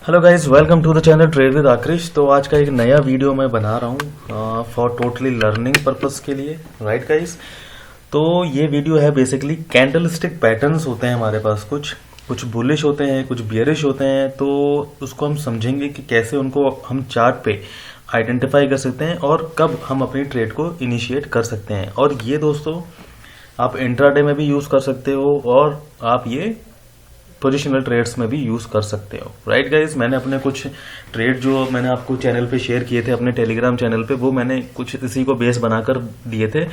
Hello guys, welcome to the channel trade with Aakrish. तो आज का एक नया वीडियो मैं बना रहा हूँ फॉर टोटली लर्निंग पर्पस के लिए, राइट गाइज। तो ये वीडियो है बेसिकली कैंडल स्टिक पैटर्न्स होते हैं हमारे पास, कुछ बुलिश होते हैं, कुछ बियरिश होते हैं। तो उसको हम समझेंगे कि कैसे उनको हम चार्ट पे आइडेंटिफाई कर सकते हैं और कब हम अपनी ट्रेड को इनिशिएट कर सकते हैं। और ये दोस्तों आप इंट्राडे में भी यूज़ कर सकते हो और आप ये पोजिशनल ट्रेड्स में भी यूज़ कर सकते हो, राइट गाइज। मैंने अपने कुछ ट्रेड जो मैंने आपको चैनल पे शेयर किए थे अपने टेलीग्राम चैनल पे, वो मैंने कुछ इसी को बेस बनाकर दिए थे।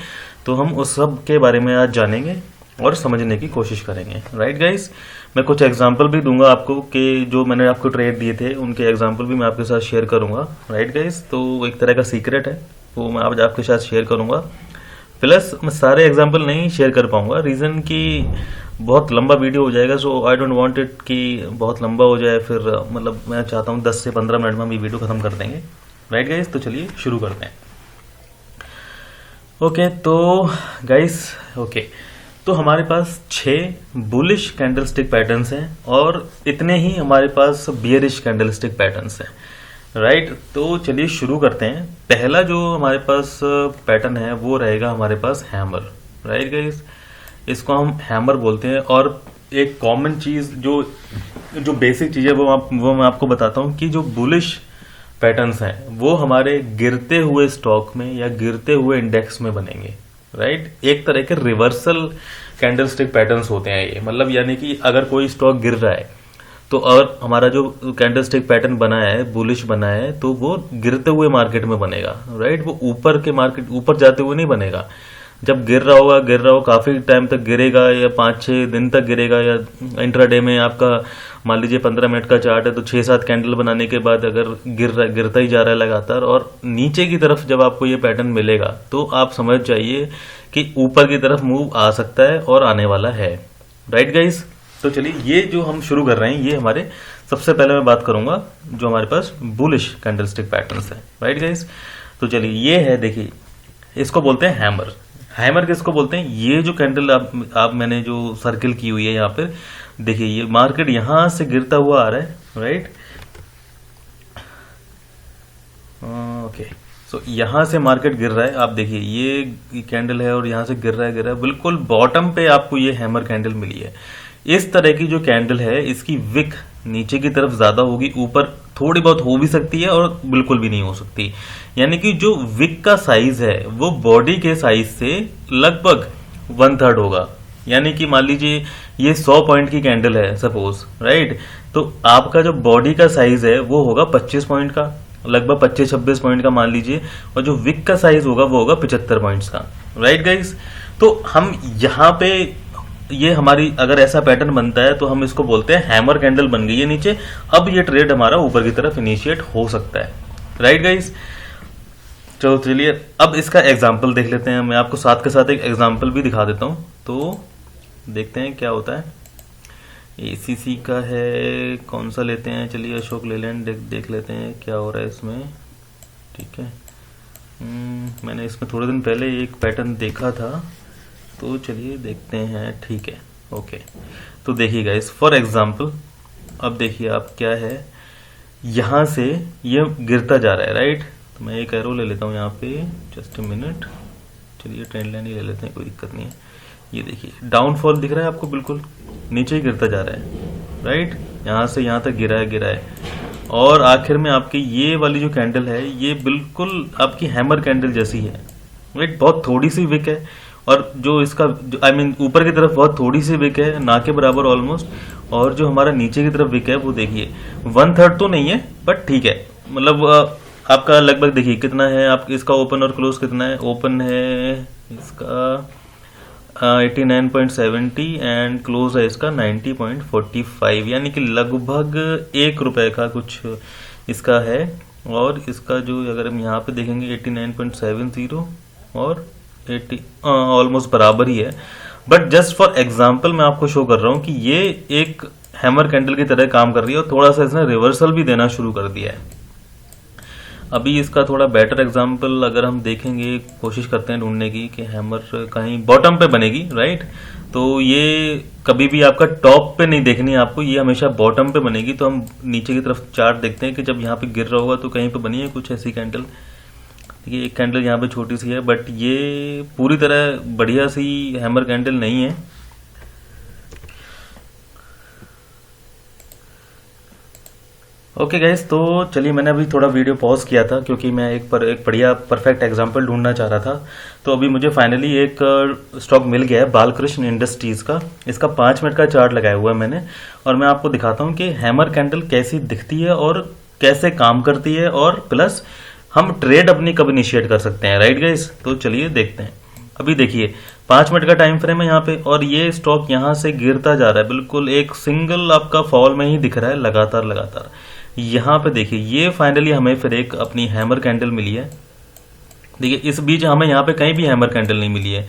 तो हम उस सब के बारे में आज जानेंगे और समझने की कोशिश करेंगे, राइट गाइज। मैं कुछ एग्जांपल भी दूंगा आपको कि जो मैंने आपको ट्रेड दिए थे उनके एग्जांपल भी मैं आपके साथ शेयर करूंगा, राइट गाइज। तो एक तरह का सीक्रेट है, वो मैं आज आपके साथ शेयर करूंगा। प्लस मैं सारे एग्जांपल नहीं शेयर कर पाऊंगा, रीज़न कि बहुत लंबा वीडियो हो जाएगा। सो आई डोंट वांट इट कि बहुत लंबा हो जाए, फिर मतलब मैं चाहता हूँ 10 से 15 मिनट में हम ये वीडियो खत्म कर देंगे, राइट गाइस। तो चलिए शुरू करते हैं। ओके तो गाइस, ओके तो हमारे पास 6 बुलिश कैंडलस्टिक पैटर्न्स हैं और इतने ही हमारे पास बियरिश कैंडलस्टिक पैटर्न्स हैं, राइट। तो चलिए शुरू करते हैं। पहला जो हमारे पास पैटर्न है वो रहेगा हमारे पास हैमर, राइट गाइस। इसको हम हैमर बोलते हैं। और एक कॉमन चीज जो बेसिक चीज है वो मैं आपको बताता हूं कि जो बुलिश पैटर्न्स हैं वो हमारे गिरते हुए स्टॉक में या गिरते हुए इंडेक्स में बनेंगे, राइट। एक तरह के रिवर्सल कैंडलस्टिक पैटर्न्स होते हैं ये, मतलब यानी कि अगर कोई स्टॉक गिर रहा है तो और हमारा जो कैंडलस्टिक पैटर्न बना है, बुलिश बना है, तो वो गिरते हुए मार्केट में बनेगा, राइट। वो ऊपर जाते हुए नहीं बनेगा। जब गिर रहा होगा काफी टाइम तक गिरेगा या 5-6 दिन तक गिरेगा, या इंट्राडे में आपका मान लीजिए 15 मिनट का चार्ट है तो 6-7 कैंडल बनाने के बाद अगर गिरता ही जा रहा है लगातार और नीचे की तरफ जब आपको ये पैटर्न मिलेगा तो आप समझ जाइए कि ऊपर की तरफ मूव आ सकता है और आने वाला है, राइट गाइस। तो चलिए ये जो हम शुरू कर रहे हैं ये हमारे सबसे पहले मैं बात करूंगा जो हमारे पास बुलिश कैंडलस्टिक पैटर्न्स है, राइट गाइस। तो चलिए ये है, देखिए इसको बोलते हैं हैमर। हैमर किसको बोलते हैं? ये जो कैंडल आप मैंने जो सर्किल की हुई है यहाँ पर, देखिए ये मार्केट यहां से गिरता हुआ आ रहा है, राइट। ओके सो यहां से मार्केट गिर रहा है, आप देखिए ये कैंडल है और यहां से गिर रहा है बिल्कुल बॉटम पे आपको ये हैमर कैंडल मिली है। इस तरह की जो कैंडल है इसकी विक नीचे की तरफ ज्यादा होगी, ऊपर थोड़ी बहुत हो भी सकती है और बिल्कुल भी नहीं हो सकती। यानी कि जो विक का साइज है वो बॉडी के साइज से लगभग 1/3 होगा। यानी कि मान लीजिए ये 100 पॉइंट की कैंडल है सपोज, राइट। तो आपका जो बॉडी का साइज है वो होगा 25 पॉइंट का, लगभग 25-26 पॉइंट का मान लीजिए, और जो विक का साइज होगा वो होगा 75 पॉइंट्स का, राइट गाइस। तो हम यहाँ पे ये हमारी अगर ऐसा पैटर्न बनता है तो हम इसको बोलते हैं हैमर कैंडल बन गई है नीचे। अब ये ट्रेड हमारा ऊपर की तरफ इनिशिएट हो सकता है, राइट गाइस। चलो चलिए अब इसका एग्जांपल देख लेते हैं। मैं आपको साथ के साथ एक एग्जांपल भी दिखा देता हूं तो देखते हैं क्या होता है। एसीसी का है, कौन सा लेते हैं? चलिए अशोक लेलैंड देख लेते हैं क्या हो रहा है इसमें, ठीक है। मैंने इसमें थोड़े दिन पहले एक पैटर्न देखा था तो चलिए देखते हैं, ठीक है, ओके। तो देखिए गाइस फॉर एग्जांपल अब देखिए आप क्या है, यहां से ये गिरता जा रहा है, राइट। तो मैं एक एरो ले लेता हूं यहाँ पे, जस्ट अ मिनट। चलिए ट्रेंड लाइन ही ले लेते हैं, कोई दिक्कत नहीं है। ये देखिए डाउनफॉल दिख रहा है आपको, बिल्कुल नीचे ही गिरता जा रहा है, राइट। यहां से यहां तक गिरा है और आखिर में आपकी ये वाली जो कैंडल है ये बिल्कुल आपकी हैमर कैंडल जैसी है, राइट। बहुत थोड़ी सी विक है और जो इसका आई मीन ऊपर की तरफ बहुत थोड़ी सी विक है, ना के बराबर ऑलमोस्ट। और जो हमारा नीचे की तरफ विक है वो देखिए 1/3 तो नहीं है बट ठीक है, मतलब आपका लगभग देखिए कितना है, आप इसका ओपन और क्लोज कितना है। ओपन है इसका 89.70 एंड क्लोज है इसका 90.45, यानी कि लगभग ₹1 का कुछ इसका है। और इसका जो अगर हम यहाँ पे देखेंगे 89.70 और 80 ऑलमोस्ट बराबर ही है। बट जस्ट फॉर एग्जांपल मैं आपको शो कर रहा हूं कि ये एक हैमर कैंडल की तरह काम कर रही है और थोड़ा सा इसने रिवर्सल भी देना शुरू कर दिया है। अभी इसका थोड़ा बेटर एग्जांपल अगर हम देखेंगे, कोशिश करते हैं ढूंढने की कि हैमर कहीं बॉटम पे बनेगी, राइट। तो ये कभी भी आपका टॉप पे नहीं देखनी है आपको, ये हमेशा बॉटम पे बनेगी। तो हम नीचे की तरफ चार्ट देखते हैं कि जब यहाँ पे गिर रहा होगा तो कहीं पे बनी है कुछ ऐसी कैंडल। देखिए एक कैंडल यहाँ पे छोटी सी है, बट ये पूरी तरह बढ़िया सी हैमर कैंडल नहीं है। ओके गाइस, तो चलिए मैंने अभी थोड़ा वीडियो पॉज किया था क्योंकि मैं एक बढ़िया परफेक्ट एग्जांपल ढूंढना चाह रहा था। तो अभी मुझे फाइनली एक स्टॉक मिल गया है बालकृष्ण इंडस्ट्रीज का। इसका 5 मिनट का चार्ट लगाया हुआ है मैंने, और मैं आपको दिखाता हूँ कि हैमर कैंडल कैसी दिखती है और कैसे काम करती है, और प्लस हम ट्रेड अपनी कब इनिशिएट कर सकते हैं। राइट गाइस, तो चलिए देखते हैं। अभी देखिए 5 मिनट का टाइम फ्रेम है यहाँ पे, और ये स्टॉक यहाँ से गिरता जा रहा है, बिल्कुल एक सिंगल आपका फॉल में ही दिख रहा है लगातार लगातार। यहाँ पे देखिए ये फाइनली हमें फिर एक अपनी हैमर कैंडल मिली है। देखिए इस बीच हमें यहाँ पे कहीं भी हैमर कैंडल नहीं मिली है।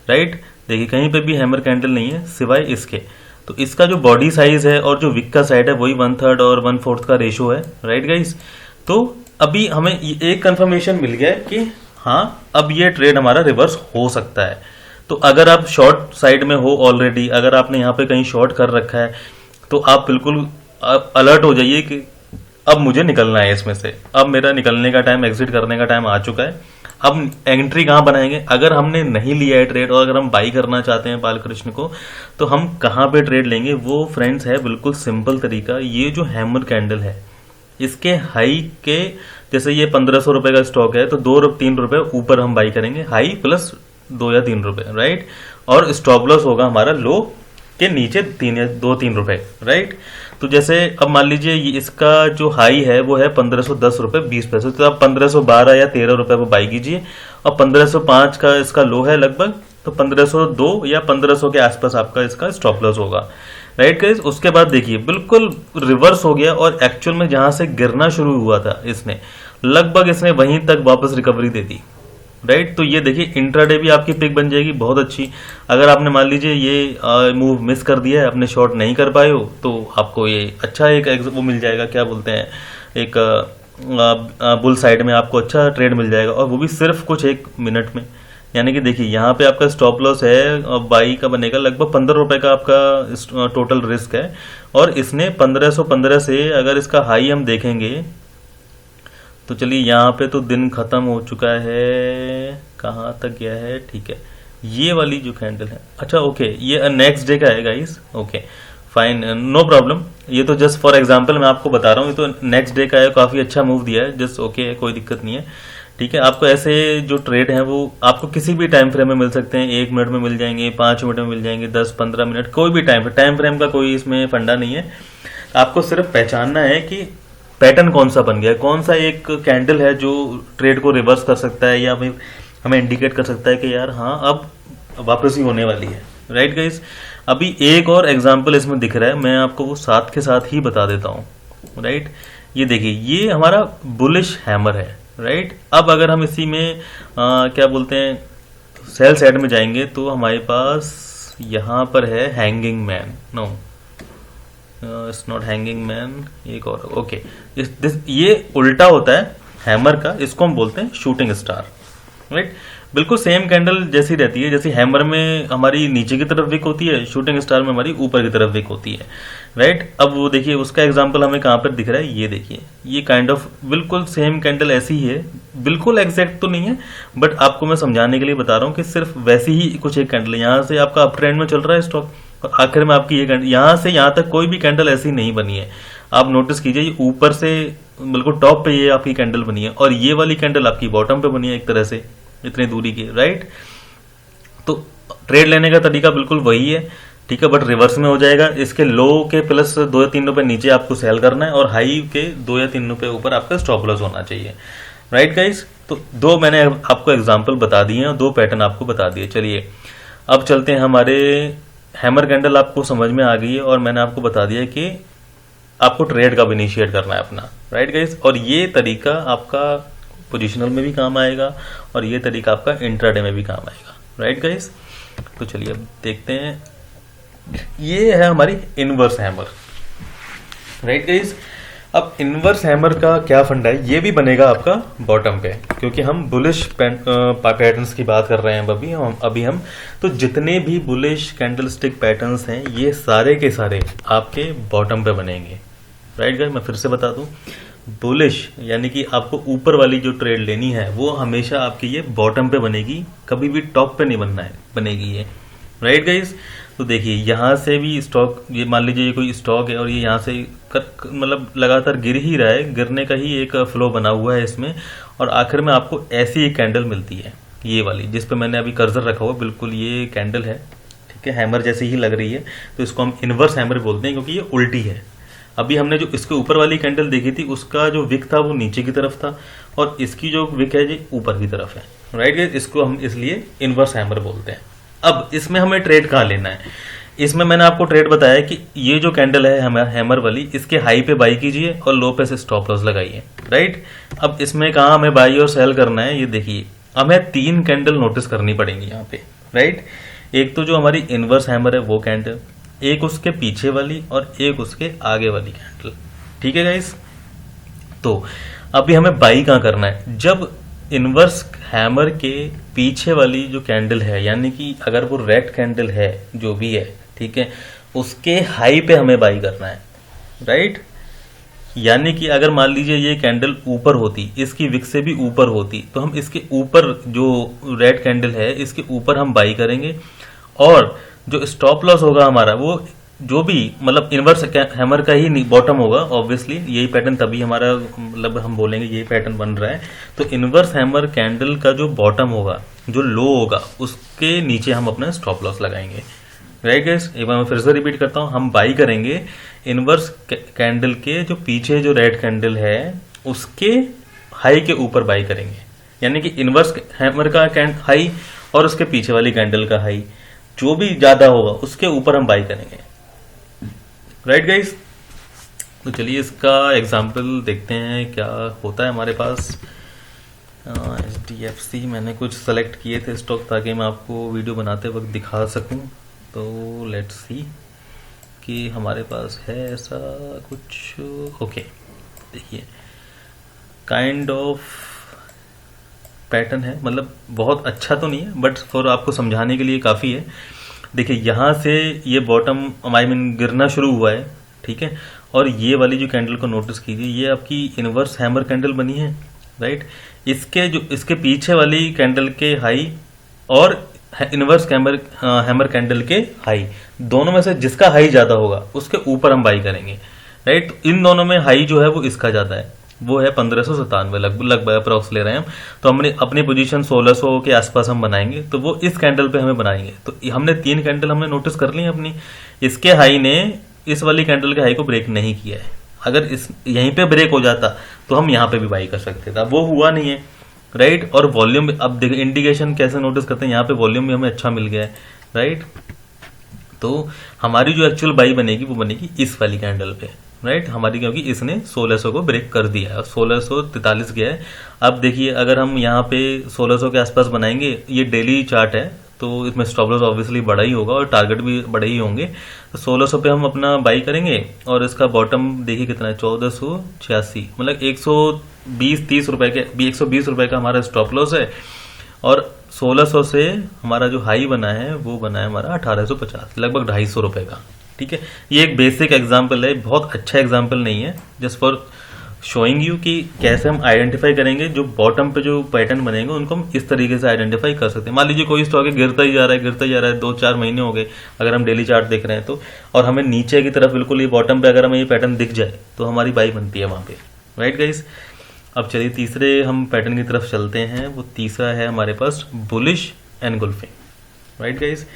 राइट, देखिए कहीं पे भी हैमर कैंडल नहीं है सिवाय इसके। तो इसका जो बॉडी साइज है और जो विक का साइड है वही 1/3 और 1/4 का रेशो है। राइट गाइस, तो अभी हमें एक कंफर्मेशन मिल गया है कि हाँ अब ये ट्रेड हमारा रिवर्स हो सकता है। तो अगर आप शॉर्ट साइड में हो ऑलरेडी, अगर आपने यहाँ पे कहीं शॉर्ट कर रखा है, तो आप बिल्कुल अलर्ट हो जाइए कि अब मुझे निकलना है इसमें से, अब मेरा निकलने का टाइम, एग्जिट करने का टाइम आ चुका है। अब एंट्री कहाँ बनाएंगे? अगर हमने नहीं लिया है ट्रेड और अगर हम बाई करना चाहते हैं बालकृष्ण को, तो हम कहाँ पे ट्रेड लेंगे? वो फ्रेंड्स है बिल्कुल सिंपल तरीका। ये जो हैमर कैंडल है इसके हाई के, जैसे ये 1500 रुपए का स्टॉक है तो 2-3 रुपए ऊपर हम बाई करेंगे, हाई प्लस 2 या 3 रुपए। राइट, और स्टॉप लॉस होगा हमारा लो के नीचे 2-3 रुपए। राइट, तो जैसे अब मान लीजिए इसका जो हाई है वो है 1510 रुपए 20 पैसे, तो आप 1512 या 13 रुपए पर बाई कीजिए, और 1505 का इसका लो है लगभग, तो 1502 या 1500 के आसपास आपका इसका स्टॉप लॉस होगा। राइट गाइस, उसके बाद देखिए बिल्कुल रिवर्स हो गया, और एक्चुअल में जहां से गिरना शुरू हुआ था इसने लगभग इसने वहीं तक वापस रिकवरी दे दी। राइट, तो ये देखिए इंट्राडे भी आपकी पिक बन जाएगी बहुत अच्छी। अगर आपने मान लीजिए ये मूव मिस कर दिया है, अपने शॉर्ट नहीं कर पाए हो, तो आपको ये अच्छा एक वो मिल जाएगा, क्या बोलते हैं, एक बुल साइड में आपको अच्छा ट्रेड मिल जाएगा, और वो भी सिर्फ कुछ 1 मिनट में। यानी कि देखिए यहाँ पे आपका स्टॉप लॉस है और बाई का बनेगा लगभग 15 रुपए का आपका टोटल रिस्क है, और इसने 1515 से अगर इसका हाई हम देखेंगे तो चलिए यहाँ पे तो दिन खत्म हो चुका है, कहाँ तक गया है? ठीक है, ये वाली जो कैंडल है, अच्छा ओके, ये नेक्स्ट डे का है guys. Okay fine, no problem, ये तो जस्ट फॉर एग्जांपल मैं आपको बता रहा हूँ, ये तो नेक्स्ट डे का है, काफी अच्छा मूव दिया है, जस्ट ओके है, कोई दिक्कत नहीं है। ठीक है, आपको ऐसे जो ट्रेड है वो आपको किसी भी टाइम फ्रेम में मिल सकते हैं, 1 मिनट में मिल जाएंगे, 5 मिनट में मिल जाएंगे, 10-15 मिनट, कोई भी टाइम फ्रेम का कोई इसमें फंडा नहीं है। आपको सिर्फ पहचानना है कि पैटर्न कौन सा बन गया है, कौन सा एक कैंडल है जो ट्रेड को रिवर्स कर सकता है, या हमें इंडिकेट कर सकता है कि यार हाँ अब वापसी होने वाली है। राइट गाइस, अभी एक और एग्जांपल इसमें दिख रहा है, मैं आपको वो साथ के साथ ही बता देता हूँ। राइट, ये देखिए ये हमारा बुलिश हैमर है। राइट, अब अगर हम इसी में क्या बोलते हैं, सेल साइड में जाएंगे, तो हमारे पास यहाँ पर है hanging man, no it's not hanging man, एक और, ओके, ये उल्टा होता है हैमर का, इसको हम बोलते हैं शूटिंग स्टार। राइट, बिल्कुल सेम कैंडल जैसी रहती है, जैसे हैमर में हमारी नीचे की तरफ विक होती है, शूटिंग स्टार में हमारी ऊपर की तरफ विक होती है। राइट, अब वो देखिए उसका एग्जांपल हमें कहाँ पर दिख रहा है, ये देखिए ये काइंड ऑफ बिल्कुल सेम कैंडल ऐसी ही है, बिल्कुल एग्जैक्ट तो नहीं है, बट आपको मैं समझाने के लिए बता रहा हूँ कि सिर्फ वैसी ही कुछ एक कैंडल, यहाँ से आपका अप ट्रेंड में चल रहा है स्टॉक, और आखिर में आपकी ये कैंडल, यहाँ से यहाँ तक कोई भी कैंडल ऐसी नहीं बनी है। आप नोटिस कीजिए, ये ऊपर से बिल्कुल टॉप पे ये आपकी कैंडल बनी है, और ये वाली कैंडल आपकी बॉटम पे बनी है एक तरह से, इतनी दूरी की। राइट, तो ट्रेड लेने का तरीका बिल्कुल वही है, ठीक है, बट रिवर्स में हो जाएगा। इसके लो के प्लस 2 या 3 रुपए नीचे आपको सेल करना है, और हाई के 2 या 3 रुपए ऊपर आपका स्टॉप लॉस होना चाहिए। राइट गाइस, तो 2 मैंने आपको एग्जांपल बता दिए हैं और 2 पैटर्न आपको बता दिए। चलिए अब चलते हैं, हमारे हैमर कैंडल आपको समझ में आ गई है, और मैंने आपको बता दिया कि आपको ट्रेड कब इनिशिएट करना है अपना। राइट गाइस, और ये तरीका आपका पोजिशनल में भी काम आएगा, और ये तरीका आपका इंट्राडे में भी काम आएगा। राइट गाइस, तो चलिए अब देखते हैं, ये है हमारी इनवर्स हैमर। राइट गाइस, अब इनवर्स हैमर का क्या फंडा है, ये भी बनेगा आपका बॉटम पे, क्योंकि हम बुलिश पैटर्न्स की बात कर रहे हैं अभी हम तो जितने भी बुलिश कैंडलस्टिक पैटर्न्स हैं ये सारे के सारे आपके बॉटम पे बनेंगे। राइट गाइस, मैं फिर से बता दूं, बुलिश यानी कि आपको ऊपर वाली जो ट्रेड लेनी है वो हमेशा आपकी ये बॉटम पे बनेगी, कभी भी टॉप पे नहीं बनेगी ये। राइट गाइस, तो देखिए यहाँ से भी स्टॉक, ये मान लीजिए ये कोई स्टॉक है और ये यहाँ से मतलब लगातार गिर ही रहा है, गिरने का ही एक फ्लो बना हुआ है इसमें, और आखिर में आपको ऐसी एक कैंडल मिलती है ये वाली, जिस पे मैंने अभी कर्सर रखा हुआ, बिल्कुल ये कैंडल है, ठीक है, हैमर जैसी ही लग रही है, तो इसको हम इनवर्स हैमर बोलते हैं क्योंकि ये उल्टी है। अभी हमने जो इसके ऊपर वाली कैंडल देखी थी उसका जो विक था वो नीचे की तरफ था, और इसकी जो विक है ये ऊपर की तरफ है। राइट, इसको हम इसलिए इनवर्स हैमर बोलते हैं। अब इसमें हमें ट्रेड कहाँ लेना है, इसमें मैंने आपको ट्रेड बताया कि ये जो कैंडल है हैमर वाली, इसके हाई पे बाई कीजिए और लो पे से स्टॉप लॉस लगाइए। राइट, अब इसमें कहाँ हमें बाई और सेल करना है, ये देखिए हमें 3 कैंडल नोटिस करनी पड़ेंगी यहाँ पे। राइट, एक तो जो हमारी इनवर्स हैमर है वो कैंडल, एक उसके पीछे वाली और एक उसके आगे वाली कैंडल। ठीक है गाइस, तो अभी हमें बाई कहाँ करना है, जब इनवर्स हैमर के पीछे वाली जो कैंडल है, यानी कि अगर वो रेड कैंडल है जो भी है, ठीक है, उसके हाई पे हमें बाई करना है। राइट, यानी कि अगर मान लीजिए ये कैंडल ऊपर होती, इसकी विक से भी ऊपर होती, तो हम इसके ऊपर जो रेड कैंडल है इसके ऊपर हम बाई करेंगे, और जो स्टॉप लॉस होगा हमारा वो जो भी मतलब इनवर्स हैमर का ही बॉटम होगा। ऑब्वियसली यही पैटर्न तभी हमारा मतलब हम बोलेंगे यही पैटर्न बन रहा है, तो इनवर्स हैमर कैंडल का जो बॉटम होगा, जो लो होगा, उसके नीचे हम अपना स्टॉप लॉस लगाएंगे। राइट गाइस, एक बार मैं फिर से रिपीट करता हूं, हम बाई करेंगे इनवर्स कैंडल के जो पीछे जो रेड कैंडल है उसके हाई के ऊपर बाई करेंगे, यानी कि इनवर्स हैमर का हाई और उसके पीछे वाली कैंडल का हाई जो भी ज्यादा होगा उसके ऊपर हम बाई करेंगे। राइट गाइस, तो चलिए इसका एग्जांपल देखते हैं क्या होता है हमारे पास। HDFC मैंने कुछ सेलेक्ट किए थे स्टॉक ताकि मैं आपको वीडियो बनाते वक्त दिखा सकूं, तो लेट्स सी कि हमारे पास है ऐसा कुछ। ओके, देखिए काइंड ऑफ पैटर्न है, मतलब बहुत अच्छा तो नहीं है बट फॉर आपको समझाने के लिए काफ़ी है। देखिए यहाँ से ये बॉटम आई मीन गिरना शुरू हुआ है, ठीक है, और ये वाली जो कैंडल को नोटिस कीजिए, ये आपकी इनवर्स हैमर कैंडल बनी है। राइट, इसके पीछे वाली कैंडल के हाई और इनवर्स हैमर कैंडल के हाई, दोनों में से जिसका हाई ज्यादा होगा उसके ऊपर हम बाई करेंगे। राइट, तो इन दोनों में हाई जो है वो इसका ज्यादा है, वो है 1597 लगभग अप्रॉक्स ले रहे हैं हम, तो हमने अपनी पोजीशन 1600 के आसपास हम बनाएंगे, तो वो इस कैंडल पे हमें बनाएंगे। तो हमने 3 कैंडल हमने नोटिस कर ली है अपनी, इसके हाई ने इस वाली कैंडल के हाई को ब्रेक नहीं किया है, अगर इस यहीं पे ब्रेक हो जाता तो हम यहाँ पे भी बाई कर सकते थे, वो हुआ नहीं है। राइट, और वॉल्यूम अब देखिए इंडिकेशन कैसे नोटिस करते हैं, यहाँ पे वॉल्यूम भी हमें अच्छा मिल गया है। राइट, तो हमारी जो एक्चुअल बाई बनेगी वो बनेगी इस वाली कैंडल पे। राइट, हमारी क्योंकि इसने 1600 को ब्रेक कर दिया है और 1643 गया है। अब देखिए अगर हम यहाँ पे 1600 के आसपास बनाएंगे, ये डेली चार्ट है तो इसमें स्टॉप लॉस ऑब्वियसली बड़ा ही होगा और टारगेट भी बड़े ही होंगे, तो 1600 पे हम अपना बाई करेंगे, और इसका बॉटम देखिए कितना है 1486, मतलब 120-30 रुपए के 120 रुपए का हमारा स्टॉप लॉस है, और 1600 से हमारा जो हाई बना है वो बना है हमारा 1850, लगभग 250 रुपए का। ठीक है, ये एक बेसिक एग्जांपल है, बहुत अच्छा एग्जांपल नहीं है, जस्ट फॉर शोइंग यू कि कैसे हम आइडेंटिफाई करेंगे जो बॉटम पे जो पैटर्न बनेंगे उनको हम इस तरीके से आइडेंटिफाई कर सकते हैं। मान लीजिए कोई स्टॉक गिरता ही जा रहा है 2-4 महीने हो गए अगर हम डेली चार्ट देख रहे हैं तो, और हमें नीचे की तरफ बिल्कुल ये बॉटम पे अगर हमें ये पैटर्न दिख जाए तो हमारी बाई बनती है वहां पे। राइट गाइस, अब चलिए तीसरे हम पैटर्न की तरफ चलते हैं, वो तीसरा है हमारे पास बुलिश एनगुल्फिंग। राइट गाइस,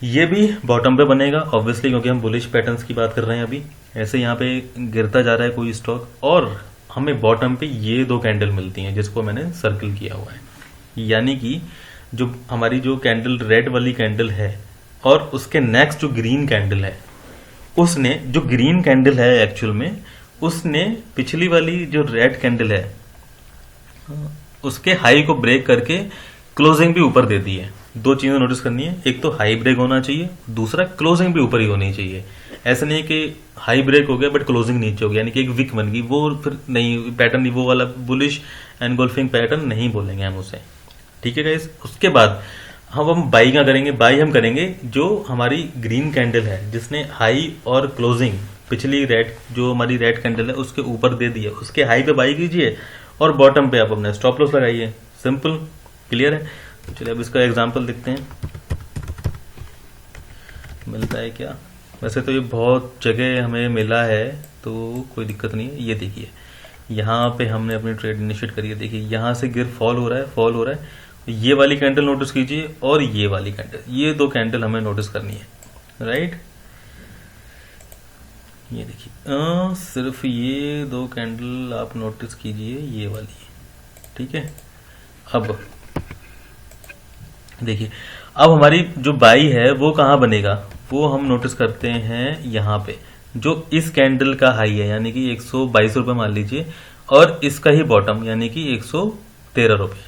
ये भी बॉटम पे बनेगा ऑब्वियसली क्योंकि हम बुलिश पैटर्न्स की बात कर रहे हैं अभी। ऐसे यहाँ पे गिरता जा रहा है कोई स्टॉक और हमें बॉटम पे ये 2 कैंडल मिलती हैं जिसको मैंने सर्कल किया हुआ है, यानी कि जो हमारी जो कैंडल रेड वाली कैंडल है और उसके नेक्स्ट जो ग्रीन कैंडल है, उसने जो ग्रीन कैंडल है एक्चुअल में उसने पिछली वाली जो रेड कैंडल है उसके हाई को ब्रेक करके क्लोजिंग भी ऊपर दे दी है। 2 चीजें नोटिस करनी है, एक तो हाई ब्रेक होना चाहिए, दूसरा क्लोजिंग भी ऊपर ही होनी चाहिए। ऐसा नहीं है कि हाई ब्रेक हो गया बट क्लोजिंग नीचे हो गया, यानी कि एक विक बन गई, वो फिर नहीं पैटर्न नहीं, वो वाला बुलिश एनगोल्फिंग पैटर्न नहीं बोलेंगे हम उसे। ठीक है गाइस, उसके बाद हम बाई का करेंगे। बाई हम करेंगे जो हमारी ग्रीन कैंडल है जिसने हाई और क्लोजिंग पिछली रेड, जो हमारी रेड कैंडल है उसके ऊपर दे दिया, उसके हाई पे बाई कीजिए और बॉटम पे आप अपना स्टॉप लॉस लगाइए। सिंपल, क्लियर है। तो चलिए अब इसका एग्जांपल देखते हैं मिलता है क्या। वैसे तो ये बहुत जगह हमें मिला है तो कोई दिक्कत नहीं है। ये देखिए यहाँ पे हमने अपनी ट्रेड इनिशिएट करी है, देखिए यहाँ से गिर फॉल हो रहा है, फॉल हो रहा है। ये वाली कैंडल नोटिस कीजिए और ये वाली कैंडल, ये दो कैंडल हमें नोटिस करनी है, राइट। ये देखिए सिर्फ ये दो कैंडल आप नोटिस कीजिए, ये वाली, ठीक है। अब देखिए अब हमारी जो बाई है वो कहाँ बनेगा, वो हम नोटिस करते हैं यहाँ पे, जो इस कैंडल का हाई है यानी कि 122 रुपये मान लीजिए, और इसका ही बॉटम यानी कि 113 रुपये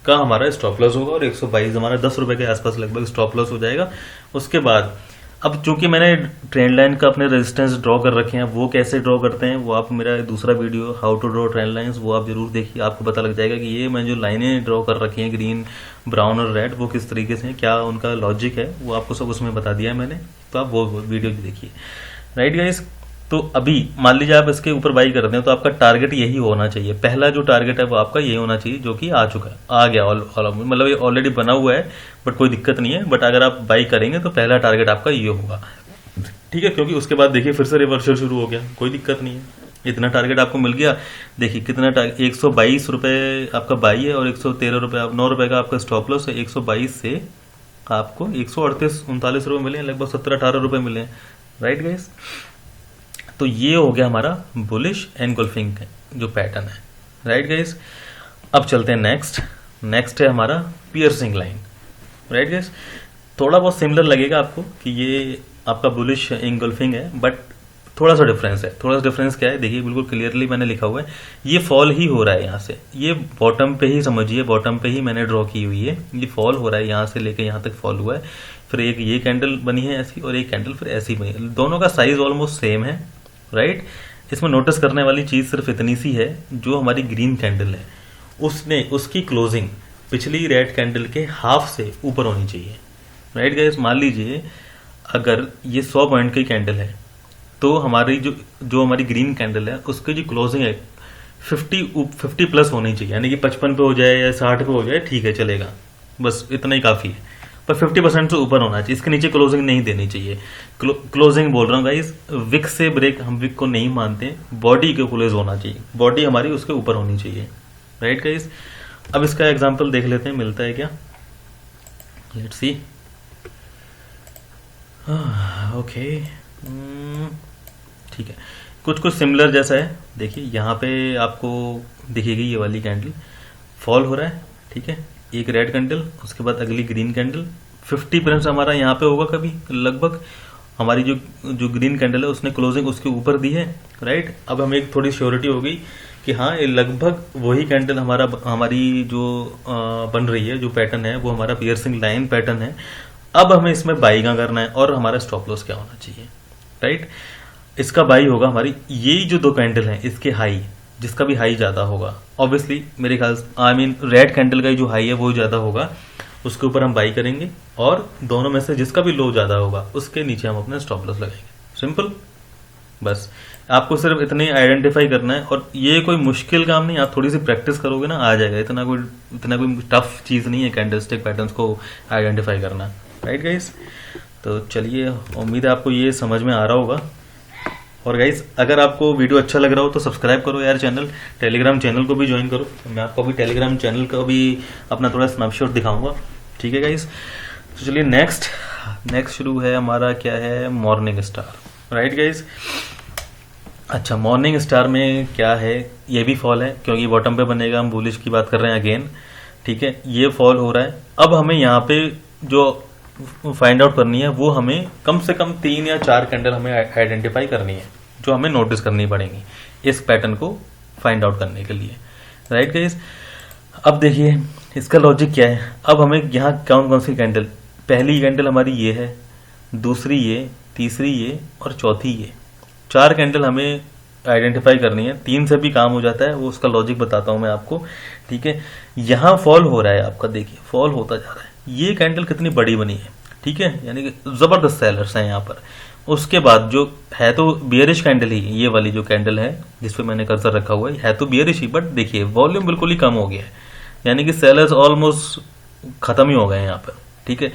का हमारा स्टॉप लॉस होगा, और 122 हमारा 10 रुपये के आसपास लगभग स्टॉप लॉस हो जाएगा। उसके बाद अब चूंकि मैंने ट्रेंड लाइन का अपने रेजिस्टेंस ड्रॉ कर रखे हैं, वो कैसे ड्रॉ करते हैं वो आप मेरा दूसरा video how to draw trend lines वो आप जरूर देखिए, आपको पता लग जाएगा कि ये मैं जो लाइनें ड्रॉ कर रखी हैं ग्रीन, ब्राउन और रेड, वो किस तरीके से हैं, क्या उनका लॉजिक है, वो आपको सब उसमें बता दिया है मैंने, तो आप वो वीडियो भी देखिए, राइट गाइस। तो अभी मान लीजिए आप इसके ऊपर बाई करते हैं तो आपका टारगेट यही होना चाहिए, पहला जो टारगेट है वो आपका यही होना चाहिए, जो कि आ चुका है, आ गया मतलब ये ऑलरेडी बना हुआ है, बट कोई दिक्कत नहीं है। बट अगर आप बाई करेंगे तो पहला टारगेट आपका ये होगा, ठीक है, क्योंकि उसके बाद देखिए फिर से रिवर्सल शुरू हो गया, कोई दिक्कत नहीं है, इतना टारगेट आपको मिल गया। देखिए कितना 122 रुपये आपका बाई है और 113 रुपये 9 रुपये का आपका स्टॉप लॉस है। 122 से आपको 138-39 रुपये मिले, लगभग 17-18 रुपये मिले, राइट गाइस। तो ये हो गया हमारा बुलिश एनगल्फिंग जो पैटर्न है, राइट गाइस। अब चलते हैं नेक्स्ट है हमारा पियर्सिंग लाइन, राइट गाइस। थोड़ा बहुत सिमिलर लगेगा आपको कि ये आपका बुलिश एनगल्फिंग है, बट थोड़ा सा डिफरेंस है। थोड़ा सा डिफरेंस क्या है, देखिए बिल्कुल क्लियरली मैंने लिखा हुआ है, ये फॉल ही हो रहा है यहाँ से, ये बॉटम पे ही समझिए, बॉटम पे ही मैंने ड्रॉ की हुई है, ये फॉल हो रहा है, यहाँ से लेके यहाँ तक फॉल हुआ है, फिर एक ये कैंडल बनी है ऐसी और एक कैंडल फिर ऐसी बनी है, दोनों का साइज ऑलमोस्ट सेम है, राइट। इसमें नोटिस करने वाली चीज सिर्फ इतनी सी है, जो हमारी ग्रीन कैंडल है उसकी क्लोजिंग पिछली रेड कैंडल के हाफ से ऊपर होनी चाहिए, राइट गाइस। मान लीजिए अगर ये 100 पॉइंट की कैंडल है तो हमारी जो हमारी ग्रीन कैंडल है उसकी जो क्लोजिंग है 50 प्लस होनी चाहिए, यानी कि 55 पे हो जाए या 60 पे हो जाए, ठीक है चलेगा, बस इतना ही काफी है, पर 50% से ऊपर होना चाहिए, इसके नीचे क्लोजिंग नहीं देनी चाहिए। क्लोजिंग बोल रहा हूँ गाइस, विक से ब्रेक हम विक को नहीं मानते, बॉडी के क्लोज होना चाहिए, बॉडी हमारी उसके ऊपर होनी चाहिए, राइट गाइस। अब इसका एग्जांपल देख लेते हैं मिलता है क्या, लेट्स सी। ओके ठीक है, कुछ सिमिलर जैसा है। देखिए यहाँ पे आपको दिखेगी ये वाली कैंडल फॉल हो रहा है, ठीक है, एक रेड कैंडल, उसके बाद अगली ग्रीन कैंडल, 50% हमारा यहाँ पे होगा कभी लगभग, हमारी जो ग्रीन कैंडल है उसने क्लोजिंग उसके ऊपर दी है, राइट। अब हमें एक थोड़ी श्योरिटी हो गई कि हाँ ये लगभग वही कैंडल हमारी जो बन रही है, जो पैटर्न है वो हमारा पियर्सिंग लाइन पैटर्न है। अब हमें इसमें बाई का करना है और हमारा स्टॉप लॉस क्या होना चाहिए, राइट। इसका बाई होगा हमारी यही जो दो कैंडल हैं इसके हाई, जिसका भी हाई ज्यादा होगा, ऑब्वियसली मेरे ख्याल रेड कैंडल का जो हाई है वो ज्यादा होगा, उसके ऊपर हम बाई करेंगे, और दोनों में से जिसका भी लो ज्यादा होगा उसके नीचे हम अपना स्टॉप लॉस लगाएंगे। सिंपल, बस आपको सिर्फ इतने आइडेंटिफाई करना है, और ये कोई मुश्किल काम नहीं, आप थोड़ी सी प्रैक्टिस करोगे ना आ जाएगा, इतना कोई टफ चीज नहीं है कैंडलस्टिक पैटर्न्स को आइडेंटिफाई करना, राइट गाइस। तो चलिए, उम्मीद है आपको ये समझ में आ रहा होगा। और गाइस अगर आपको वीडियो अच्छा लग रहा हो तो सब्सक्राइब करो यार चैनल, टेलीग्राम चैनल को भी ज्वाइन करो, मैं आपको अभी टेलीग्राम चैनल का भी अपना थोड़ा स्नैपशॉट दिखाऊंगा, ठीक है गाइस। तो चलिए नेक्स्ट शुरू है हमारा, क्या है, मॉर्निंग स्टार, राइट गाइस। अच्छा, मॉर्निंग स्टार में क्या है, ये भी फॉल है क्योंकि बॉटम पे बनेगा, हम बुलिश की बात कर रहे हैं अगेन, ठीक है, ये फॉल हो रहा है। अब हमें यहाँ पे जो फाइंड आउट करनी है वो हमें कम से कम 3 या 4 कैंडल हमें आइडेंटिफाई करनी है, जो हमें नोटिस करनी पड़ेंगी इस पैटर्न को फाइंड आउट करने के लिए, राइट गाइस। अब देखिए इसका लॉजिक क्या है, अब हमें यहाँ कौन कौन सी कैंडल, पहली कैंडल हमारी ये है, दूसरी ये, तीसरी ये और चौथी ये। 4 कैंडल हमें आइडेंटिफाई करनी है, 3 से भी काम हो जाता है, वो उसका लॉजिक बताता हूं मैं आपको। ठीक है, यहां फॉल हो रहा है आपका, देखिए फॉल होता जा रहा है। ये कैंडल कितनी बड़ी बनी है, ठीक है, यानी कि जबरदस्त सेलर्स हैं यहाँ पर। उसके बाद जो है तो बियरिश कैंडल ही, ये वाली जो कैंडल है जिसपे मैंने कर्सर रखा हुआ है तो बियरिश ही, बट देखिए वॉल्यूम बिल्कुल ही कम हो गया है, यानी कि सेलर्स ऑलमोस्ट खत्म ही हो गए हैं यहाँ पर। ठीक है,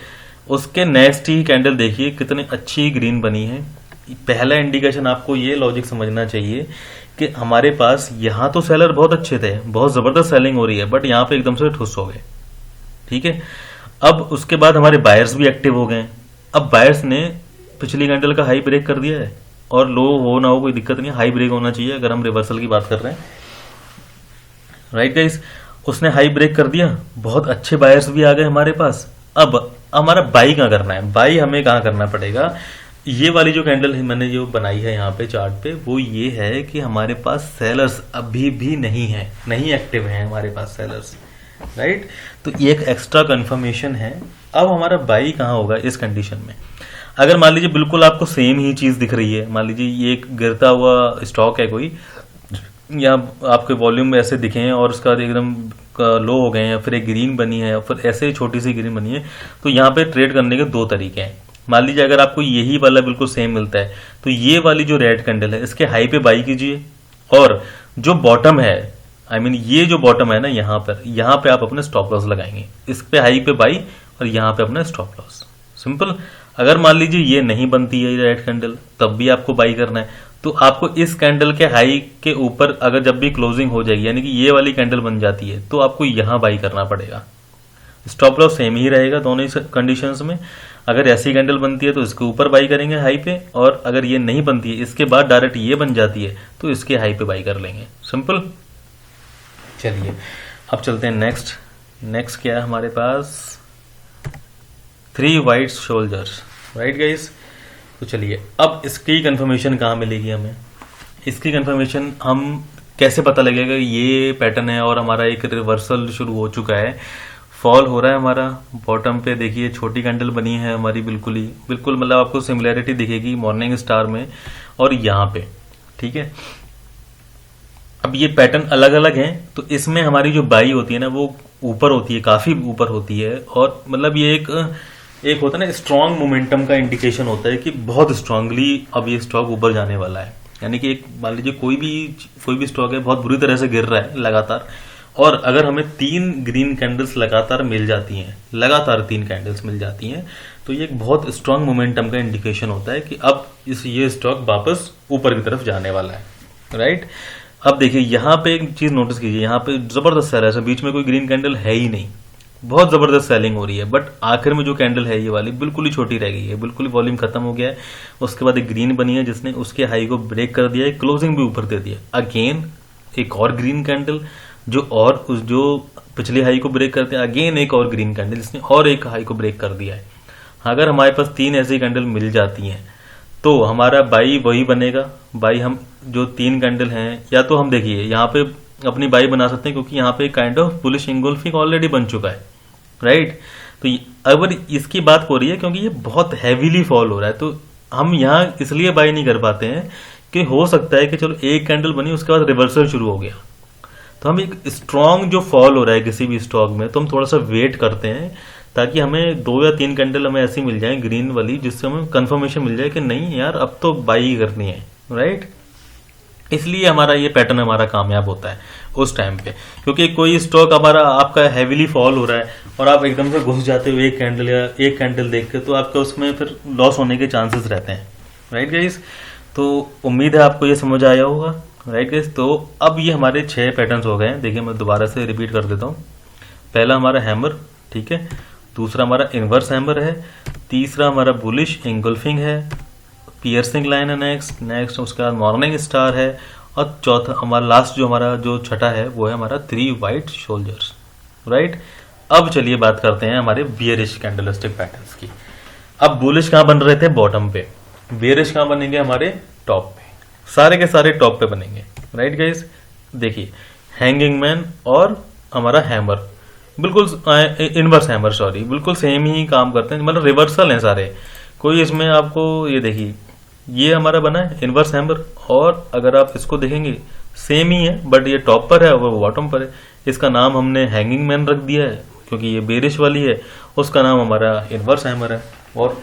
उसके नेक्स्ट ही कैंडल देखिए कितनी अच्छी ग्रीन बनी है। पहला इंडिकेशन आपको ये लॉजिक समझना चाहिए कि हमारे पास यहाँ तो सेलर बहुत अच्छे थे, बहुत जबरदस्त सेलिंग हो रही है, बट यहाँ पे एकदम से ठुस हो गए। ठीक है, अब उसके बाद हमारे बायर्स भी एक्टिव हो गए। अब बायर्स ने पिछली कैंडल का हाई ब्रेक कर दिया है, और लो हो ना हो कोई दिक्कत नहीं, हाई ब्रेक होना चाहिए अगर हम रिवर्सल की बात कर रहे हैं। राइट गाइस, उसने हाई ब्रेक कर दिया, बहुत अच्छे बायर्स भी आ गए हमारे पास। अब हमारा बाई कहाँ करना है, बाई हमें कहाँ करना पड़ेगा। ये वाली जो कैंडल मैंने जो बनाई है यहाँ पे चार्ट पे, वो ये है कि हमारे पास सेलर्स अभी भी नहीं है, नहीं एक्टिव है हमारे पास सेलर्स। राइट, तो ये एक एक्स्ट्रा कंफर्मेशन है। अब हमारा बाई कहाँ होगा इस कंडीशन में। अगर मान लीजिए बिल्कुल आपको सेम ही चीज दिख रही है, मान लीजिए ये एक गिरता हुआ स्टॉक है कोई, या आपके वॉल्यूम ऐसे दिखे हैं और उसका एकदम लो हो गए हैं, फिर एक ग्रीन बनी है, फिर ऐसे छोटी सी ग्रीन बनी है, तो यहाँ पे ट्रेड करने के 2 तरीके हैं। मान लीजिए अगर आपको यही वाला बिल्कुल सेम मिलता है, तो ये वाली जो रेड कैंडल है इसके हाई पे बाई कीजिए, और जो बॉटम है, ये जो बॉटम है ना, यहाँ पे आप अपने स्टॉप लॉस लगाएंगे, इस पे हाई पे बाई और यहाँ पे अपना स्टॉप लॉस। सिंपल। अगर मान लीजिए ये नहीं बनती है रेड कैंडल, तब भी आपको बाई करना है, तो आपको इस कैंडल के हाई के ऊपर अगर जब भी क्लोजिंग हो जाएगी, यानी कि ये वाली कैंडल बन जाती है, तो आपको यहां बाई करना पड़ेगा। स्टॉप लॉस सेम ही रहेगा दोनों ही कंडीशंस में। अगर ऐसी कैंडल बनती है तो इसके ऊपर बाई करेंगे हाई पे, और अगर ये नहीं बनती है, इसके बाद डायरेक्ट ये बन जाती है, तो इसके हाई पे बाई कर लेंगे। सिंपल। चलिए अब चलते हैं नेक्स्ट क्या है हमारे पास, 3 वाइट शोल्जर्स। राइट गाइस, तो चलिए अब इसकी कंफर्मेशन कहाँ मिलेगी हमें, इसकी कंफर्मेशन हम कैसे पता लगेगा ये पैटर्न है और हमारा एक रिवर्सल शुरू हो चुका है, फॉल हो रहा है हमारा। बॉटम पे देखिए छोटी कैंडल बनी है हमारी, बिल्कुल मतलब आपको सिमिलैरिटी दिखेगी मॉर्निंग स्टार में और यहाँ पे। ठीक है, अब ये पैटर्न अलग अलग हैं, तो इसमें हमारी जो बाई होती है ना वो ऊपर होती है, काफी ऊपर होती है, और मतलब ये एक होता है ना स्ट्रांग मोमेंटम का इंडिकेशन होता है कि बहुत स्ट्रांगली अब ये स्टॉक ऊपर जाने वाला है। यानी कि एक मान लीजिए कोई भी स्टॉक है बहुत बुरी तरह से गिर रहा है लगातार, और अगर हमें 3 ग्रीन कैंडल्स लगातार मिल जाती हैं, लगातार 3 कैंडल्स मिल जाती हैं, तो ये एक बहुत स्ट्रांग मोमेंटम का इंडिकेशन होता है कि अब ये स्टॉक वापस ऊपर की तरफ जाने वाला है। राइट, अब देखिए यहाँ पे एक चीज नोटिस कीजिए, यहाँ पे जबरदस्त सेल है, बीच में कोई ग्रीन कैंडल है ही नहीं, बहुत जबरदस्त सेलिंग हो रही है, बट आखिर में जो कैंडल है ये वाली बिल्कुल ही छोटी रह गई है, बिल्कुल ही वॉल्यूम खत्म हो गया है। उसके बाद एक ग्रीन बनी है जिसने उसके हाई को ब्रेक कर दिया है, क्लोजिंग भी ऊपर दे दिया। अगेन एक और ग्रीन कैंडल जो पिछली हाई को ब्रेक करते हैं, अगेन एक और ग्रीन कैंडल जिसने और एक हाई को ब्रेक कर दिया है। अगर हमारे पास 3 ऐसी कैंडल मिल जाती हैं तो हमारा बाई वही बनेगा। बाई हम जो 3 कैंडल हैं, या तो हम देखिए यहाँ पे अपनी बाई बना सकते हैं क्योंकि यहाँ पे काइंड ऑफ बुलिश इंगोल्फिंग ऑलरेडी बन चुका है। राइट, तो अगर इसकी बात हो रही है क्योंकि ये बहुत हैवीली फॉल हो रहा है, तो हम यहाँ इसलिए बाई नहीं कर पाते हैं कि हो सकता है कि चलो एक कैंडल बनी उसके बाद रिवर्सल शुरू हो गया, तो हम एक स्ट्रांग जो फॉल हो रहा है किसी भी स्टॉक में, तो हम थोड़ा सा वेट करते हैं ताकि हमें 2 या 3 कैंडल हमें ऐसी मिल जाए ग्रीन वाली, जिससे हमें कंफर्मेशन मिल जाए कि नहीं यार अब तो बाई करनी है। राइट, इसलिए हमारा ये पैटर्न हमारा कामयाब होता है उस टाइम पे, क्योंकि कोई स्टॉक हमारा आपका हैवीली फॉल हो रहा है और आप एकदम से घुस जाते हो एक कैंडल देख के, तो आपका उसमें फिर लॉस होने के चांसेस रहते हैं। राइट गाइस, तो उम्मीद है आपको ये समझ आया होगा। राइट गाइस, तो अब ये हमारे 6 पैटर्न्स हो गए हैं। देखिए मैं दोबारा से रिपीट कर देता हूँ। पहला हमारा हैमर, ठीक है, दूसरा हमारा इनवर्स हैमर है, तीसरा हमारा बुलिश इंगल्फिंग है, पियर्सिंग लाइन है नेक्स्ट उसके बाद मॉर्निंग स्टार है, और चौथा हमारा लास्ट जो छठा है वो है हमारा 3 वाइट शोल्जर्स। राइट, अब चलिए बात करते हैं हमारे बियरिश कैंडलस्टिक पैटर्न्स की। अब बुलिश कहाँ बन रहे थे, बॉटम पे, बियरिश कहाँ बनेंगे, हमारे टॉप पे, सारे के सारे टॉप पे बनेंगे। राइट गाइस, देखिए हैंगिंग मैन और हमारा हैमर बिल्कुल इनवर्स हैमर, सॉरी, बिल्कुल सेम ही काम करते हैं, मतलब रिवर्सल है सारे, कोई इसमें आपको ये देखिए ये हमारा बना है इनवर्स हैमर, और अगर आप इसको देखेंगे सेम ही है, बट ये टॉप पर है और वो बॉटम पर है। इसका नाम हमने हैंगिंग मैन रख दिया है क्योंकि ये बेरिश वाली है, उसका नाम हमारा इनवर्स हैमर है। और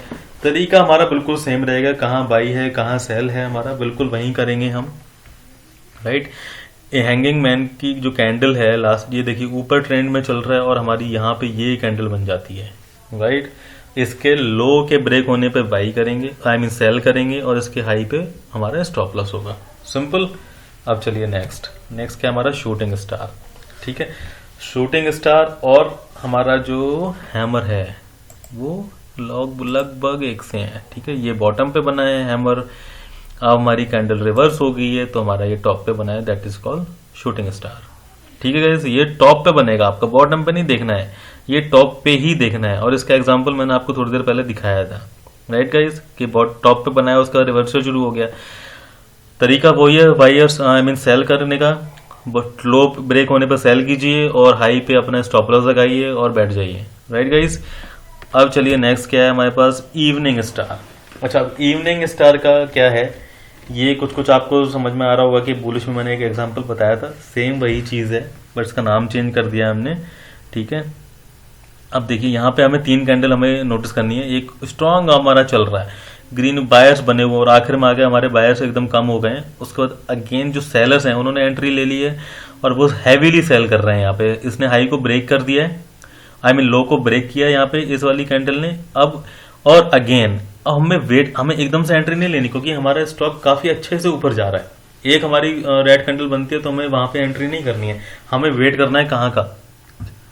तरीका हमारा बिल्कुल सेम रहेगा, कहाँ बाई है कहाँ सेल है हमारा बिल्कुल वहीं करेंगे हम, राइट। ये हैंगिंग मैन की जो कैंडल है लास्ट, ये देखिए ऊपर ट्रेंड में चल रहा है और हमारी यहाँ पे ये कैंडल बन जाती है, राइट। इसके लो के ब्रेक होने पे बाई करेंगे, आई मीन सेल करेंगे, और इसके हाई पे हमारा स्टॉप लॉस होगा, सिंपल। अब चलिए नेक्स्ट क्या हमारा शूटिंग स्टार, ठीक है। शूटिंग स्टार और हमारा जो हैमर है वो लगभग एक से है, ठीक है। ये बॉटम पे बना है हैमर, अब हमारी कैंडल रिवर्स हो गई है तो हमारा ये टॉप पे बना है, that is called shooting star, ठीक है गाइस। ये टॉप पे बनेगा, आपका बॉटम पे नहीं देखना है, ये टॉप पे ही देखना है। और इसका एग्जांपल मैंने आपको थोड़ी देर पहले दिखाया था, राइट गाइस, कि टॉप पे बनाया उसका रिवर्स से शुरू हो गया। तरीका वही है बायर्स आई मीन सेल करने का, लो ब्रेक होने पर सेल कीजिए और हाई पे अपना स्टॉप लॉस लगाइए और बैठ जाइए, राइट गाइस। अब चलिए नेक्स्ट क्या है हमारे पास, इवनिंग स्टार। अच्छा, इवनिंग स्टार का क्या है, ये कुछ आपको समझ में आ रहा होगा कि बुलिश में मैंने एक एग्जांपल बताया था, सेम वही चीज है बट इसका नाम चेंज कर दिया हमने, ठीक है। अब देखिए यहाँ पे हमें 3 कैंडल हमें नोटिस करनी है। एक स्ट्रांग हमारा चल रहा है, ग्रीन बायर्स बने हुए और आखिर में आगे हमारे बायर्स एकदम कम हो गए हैं। उसके बाद अगेन जो सेलर्स हैं उन्होंने एंट्री ले ली है और वो हैवीली सेल कर रहे हैं। यहाँ पे इसने हाई को ब्रेक कर दिया है, आई मीन लो को ब्रेक किया यहाँ पे इस वाली कैंडल ने। अब और अगेन हमें एकदम से एंट्री नहीं लेनी क्योंकि हमारा स्टॉक काफी अच्छे से ऊपर जा रहा है। एक हमारी रेड कैंडल बनती है तो हमें वहां पे एंट्री नहीं करनी है, हमें वेट करना है कहाँ का,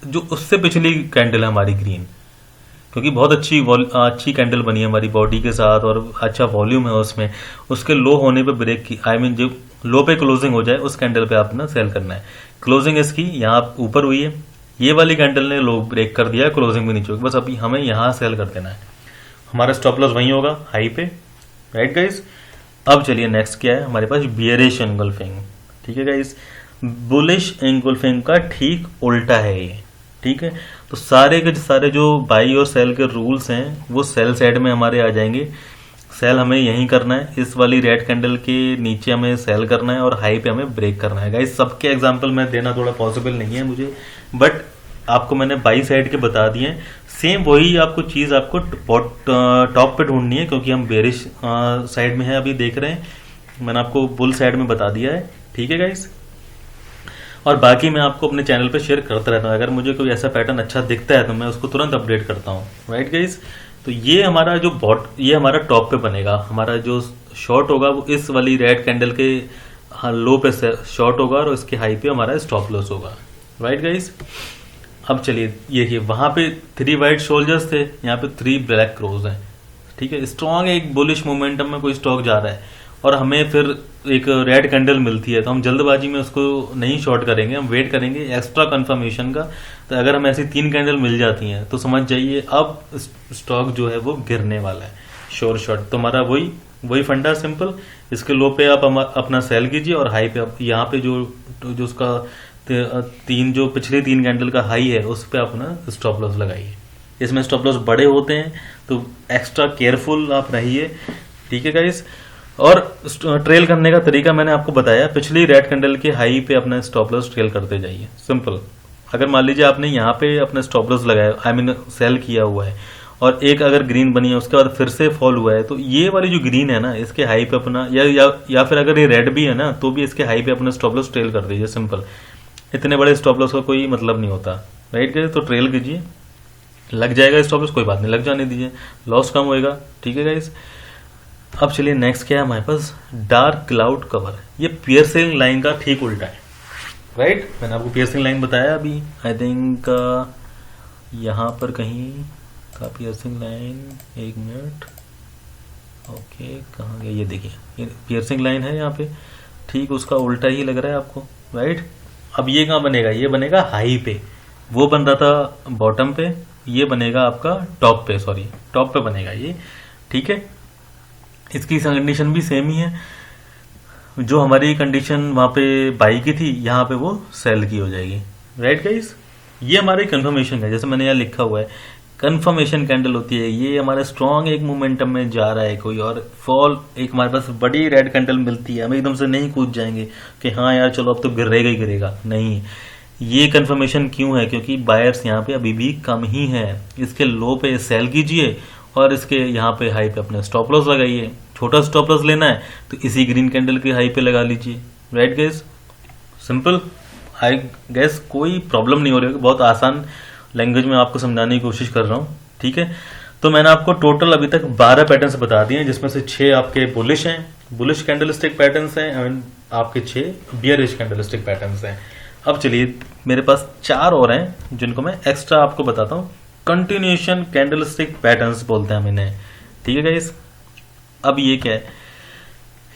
जो उससे पिछली कैंडल है हमारी ग्रीन, क्योंकि बहुत अच्छी कैंडल बनी है हमारी बॉडी के साथ और अच्छा वॉल्यूम है उसमें। उसके लो होने पे ब्रेक की, आई मीन जो लो पे क्लोजिंग हो जाए उस कैंडल पे आप ना सेल करना है। क्लोजिंग इसकी यहाँ ऊपर हुई है, ये वाली कैंडल ने लो ब्रेक कर दिया, क्लोजिंग भी नीचे होगी, बस अभी हमें यहाँ सेल कर देना है। हमारा स्टॉप लॉस वहीं होगा हाई पे, राइट गाइस। अब चलिए नेक्स्ट क्या है हमारे पास, बियरिश एंगल्फिंग, ठीक है गाइस। बुलिश एंगल्फिंग का ठीक उल्टा है ये, ठीक है। तो सारे के सारे जो बाई और सेल के रूल्स हैं वो सेल साइड में हमारे आ जाएंगे। सेल हमें यहीं करना है, इस वाली रेड कैंडल के नीचे हमें सेल करना है और हाई पे हमें ब्रेक करना है। गाइस सबके एग्जांपल मैं देना थोड़ा पॉसिबल नहीं है मुझे, बट आपको मैंने बाई साइड के बता दिए। सेम वही आपको चीज आपको टॉप पे ढूंढनी है क्योंकि हम बेरिश साइड में है अभी देख रहे हैं, मैंने आपको बुल साइड में बता दिया है, ठीक है गाइस। और बाकी मैं आपको अपने चैनल पे शेयर करता रहता हूँ, अगर मुझे कोई ऐसा पैटर्न अच्छा दिखता है तो मैं उसको तुरंत अपडेट करता हूँ, राइट गाइस। तो ये हमारा जो ये हमारा टॉप पे बनेगा, हमारा जो शॉर्ट होगा वो इस वाली रेड कैंडल के लो पे शॉर्ट होगा और इसके हाई पे हमारा स्टॉप लॉस होगा, राइट गाइस। अब चलिए ये वहां पे 3 व्हाइट सोल्जर्स थे, यहाँ पे 3 ब्लैक क्रोज हैं, ठीक है। स्ट्रॉन्ग एक बुलिश मोमेंटम में कोई स्टॉक जा रहा है और हमें फिर एक रेड कैंडल मिलती है तो हम जल्दबाजी में उसको नहीं शॉर्ट करेंगे, हम वेट करेंगे एक्स्ट्रा कंफर्मेशन का। तो अगर हम ऐसी 3 कैंडल मिल जाती हैं तो समझ जाइए अब स्टॉक जो है वो गिरने वाला है, श्योर शॉर्ट। तो हमारा वही फंडा सिंपल, इसके लो पे आप अपना सेल कीजिए और हाई पे आप यहाँ पे जो उसका जो पिछले 3 कैंडल का हाई है उस पे अपना स्टॉप लॉस लगाइए। इसमें स्टॉप लॉस बड़े होते हैं तो एक्स्ट्रा केयरफुल आप रहिए, ठीक है गाइस। और ट्रेल करने का तरीका मैंने आपको बताया, पिछली रेड कैंडल के हाई पे अपना स्टॉप लॉस ट्रेल करते जाइए, सिंपल। अगर मान लीजिए आपने यहाँ पे अपना स्टॉप लॉस लगाया, आई मीन सेल किया हुआ है और एक अगर ग्रीन बनी है उसके बाद फिर से फॉल हुआ है, तो ये वाली जो ग्रीन है ना इसके हाई पे अपना या फिर अगर ये रेड भी है ना तो भी इसके हाई पे अपना स्टॉप लॉस ट्रेल कर दीजिए, सिंपल। इतने बड़े स्टॉप लॉस का कोई मतलब नहीं होता, राइट गाइस। तो ट्रेल कीजिए, लग जाएगा स्टॉप लॉस कोई बात नहीं, लग जाने दीजिए, लॉस कम होएगा, ठीक है गाइस। अब चलिए नेक्स्ट क्या है हमारे पास, डार्क क्लाउड कवर। ये पियर्सिंग लाइन का ठीक उल्टा है, राइट। मैंने आपको पियर्सिंग लाइन बताया अभी, आई थिंक यहाँ पर कहीं था पियर्सिंग लाइन, 1 मिनट, ओके कहाँ गया, ये देखिए पियर्सिंग लाइन है यहाँ पे, ठीक उसका उल्टा ही लग रहा है आपको, राइट। अब ये कहाँ बनेगा, ये बनेगा हाई पे, वो बन रहा था बॉटम पे, ये बनेगा आपका टॉप पे, सॉरी टॉप पे बनेगा ये, ठीक है। इसकी कंडीशन भी सेम ही है, जो हमारी कंडीशन वहां पे बाई की थी यहाँ पे वो सेल की हो जाएगी, राइट गाइस। ये हमारी कंफर्मेशन है, जैसे मैंने यहाँ लिखा हुआ है कंफर्मेशन कैंडल होती है, ये हमारे स्ट्रॉन्ग एक मोमेंटम में जा रहा है कोई, और फॉल एक हमारे पास बड़ी रेड कैंडल मिलती है, हम एकदम से नहीं कूद जाएंगे कि हाँ यार चलो अब तो गिरेगा ही गिरेगा, नहीं। ये कंफर्मेशन क्यों है? क्योंकि बायर्स यहाँ पे अभी भी कम ही है। इसके लो पे सेल कीजिए और इसके यहाँ पे हाई पे अपने स्टॉप लॉस लगाइए। छोटा स्टॉप लॉस लेना है तो इसी ग्रीन कैंडल के हाई पे लगा लीजिए। Right guys, simple. आई गैस कोई प्रॉब्लम नहीं हो रही है, बहुत आसान लैंग्वेज में आपको समझाने की कोशिश कर रहा हूँ, ठीक है। तो मैंने आपको टोटल अभी तक 12 पैटर्न्स बता दिए हैं, जिसमें से 6 आपके बुलिश हैं, बुलिश कैंडलस्टिक पैटर्न्स हैं, एंड आपके 6 बियरिश कैंडलस्टिक पैटर्न्स हैं। अब चलिए मेरे पास 4 और हैं जिनको मैं एक्स्ट्रा आपको बताता हूँ। कंटिन्यूएशन कैंडलस्टिक पैटर्न्स बोलते हैं हम इन्हें, ठीक है गाइस। अब ये क्या है?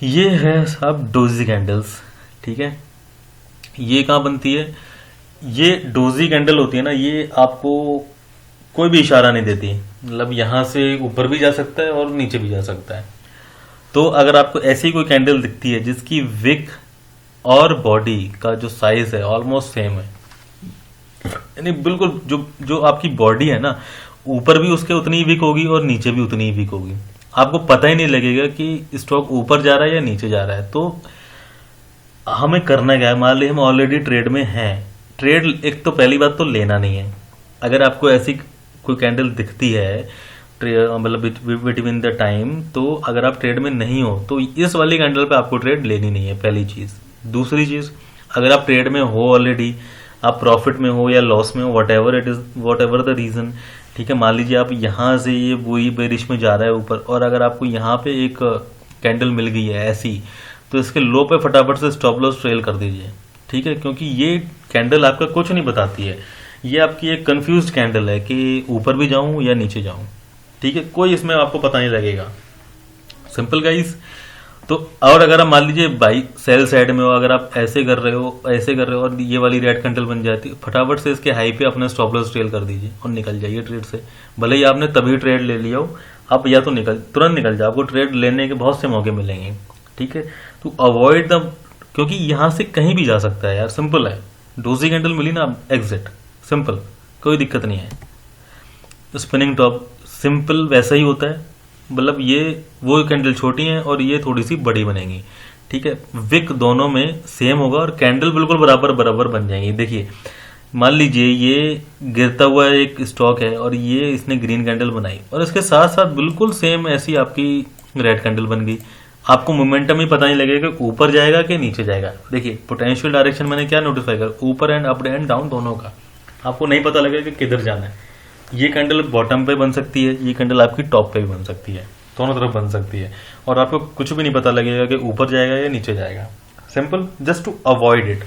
ये है सब डोजी कैंडल्स, ठीक है। ये कहाँ बनती है? ये डोजी कैंडल होती है ना, ये आपको कोई भी इशारा नहीं देती, मतलब यहां से ऊपर भी जा सकता है और नीचे भी जा सकता है। तो अगर आपको ऐसी कोई कैंडल दिखती है जिसकी विक और बॉडी का जो साइज है ऑलमोस्ट सेम है, यानी बिल्कुल जो आपकी बॉडी है ना, ऊपर भी उसके उतनी ही विक होगी और नीचे भी उतनी ही विक होगी, आपको पता ही नहीं लगेगा कि स्टॉक ऊपर जा रहा है या नीचे जा रहा है। तो हमें करना क्या है? मान लीजिए हम ऑलरेडी ट्रेड में हैं, ट्रेड एक तो पहली बात तो लेना नहीं है। अगर आपको ऐसी कोई कैंडल दिखती है मतलब बिटवीन द टाइम, तो अगर आप ट्रेड में नहीं हो तो इस वाली कैंडल पे आपको ट्रेड लेनी नहीं है, पहली चीज। दूसरी चीज, अगर आप ट्रेड में हो ऑलरेडी, आप प्रॉफिट में हो या लॉस में हो, whatever it is, whatever the reason, ठीक है। मान लीजिए आप यहाँ से ये वही बेरिश में जा रहा है ऊपर, और अगर आपको यहाँ पे एक कैंडल मिल गई है ऐसी, तो इसके लो पे फटाफट से स्टॉप लॉस ट्रेल कर दीजिए, ठीक है। क्योंकि ये कैंडल आपका कुछ नहीं बताती है, ये आपकी एक कंफ्यूज कैंडल है कि ऊपर भी जाऊं या नीचे जाऊं, ठीक है। कोई इसमें आपको पता नहीं लगेगा, सिंपल गाइस। तो और अगर आप मान लीजिए बाई सेल साइड में हो, अगर आप ऐसे कर रहे हो, ऐसे कर रहे हो और ये वाली रेड कैंडल बन जाती है, फटाफट से इसके हाई पे अपने स्टॉप लॉस ट्रेल कर दीजिए और निकल जाइए ट्रेड से। भले ही आपने तभी ट्रेड ले लिया हो, आप या तो तुरंत निकल जाओ, आपको ट्रेड लेने के बहुत से मौके मिलेंगे, ठीक है। तो अवॉइड द, क्योंकि यहां से कहीं भी जा सकता है यार, सिंपल है। डोजी कैंडल मिली ना, एग्जिट, सिंपल, कोई दिक्कत नहीं है। स्पिनिंग टॉप सिंपल वैसा ही होता है, मतलब ये वो कैंडल छोटी है और ये थोड़ी सी बड़ी बनेगी, ठीक है। विक दोनों में सेम होगा और कैंडल बिल्कुल बराबर बराबर बन जाएंगी। देखिए मान लीजिए ये गिरता हुआ एक स्टॉक है और ये इसने ग्रीन कैंडल बनाई और इसके साथ साथ बिल्कुल सेम ऐसी आपकी रेड कैंडल बन गई, आपको मोमेंटम ही पता नहीं लगेगा कि ऊपर जाएगा कि नीचे जाएगा। देखिए पोटेंशियल डायरेक्शन मैंने क्या नोटिफाई कर, ऊपर एंड अप एंड डाउन दोनों का, आपको नहीं पता लगेगा कि किधर जाना है। ये कैंडल बॉटम पे बन सकती है, ये कैंडल आपकी टॉप पे भी बन सकती है, दोनों तरफ बन सकती है, और आपको कुछ भी नहीं पता लगेगा कि ऊपर जाएगा या नीचे जाएगा। Simple, just to avoid it,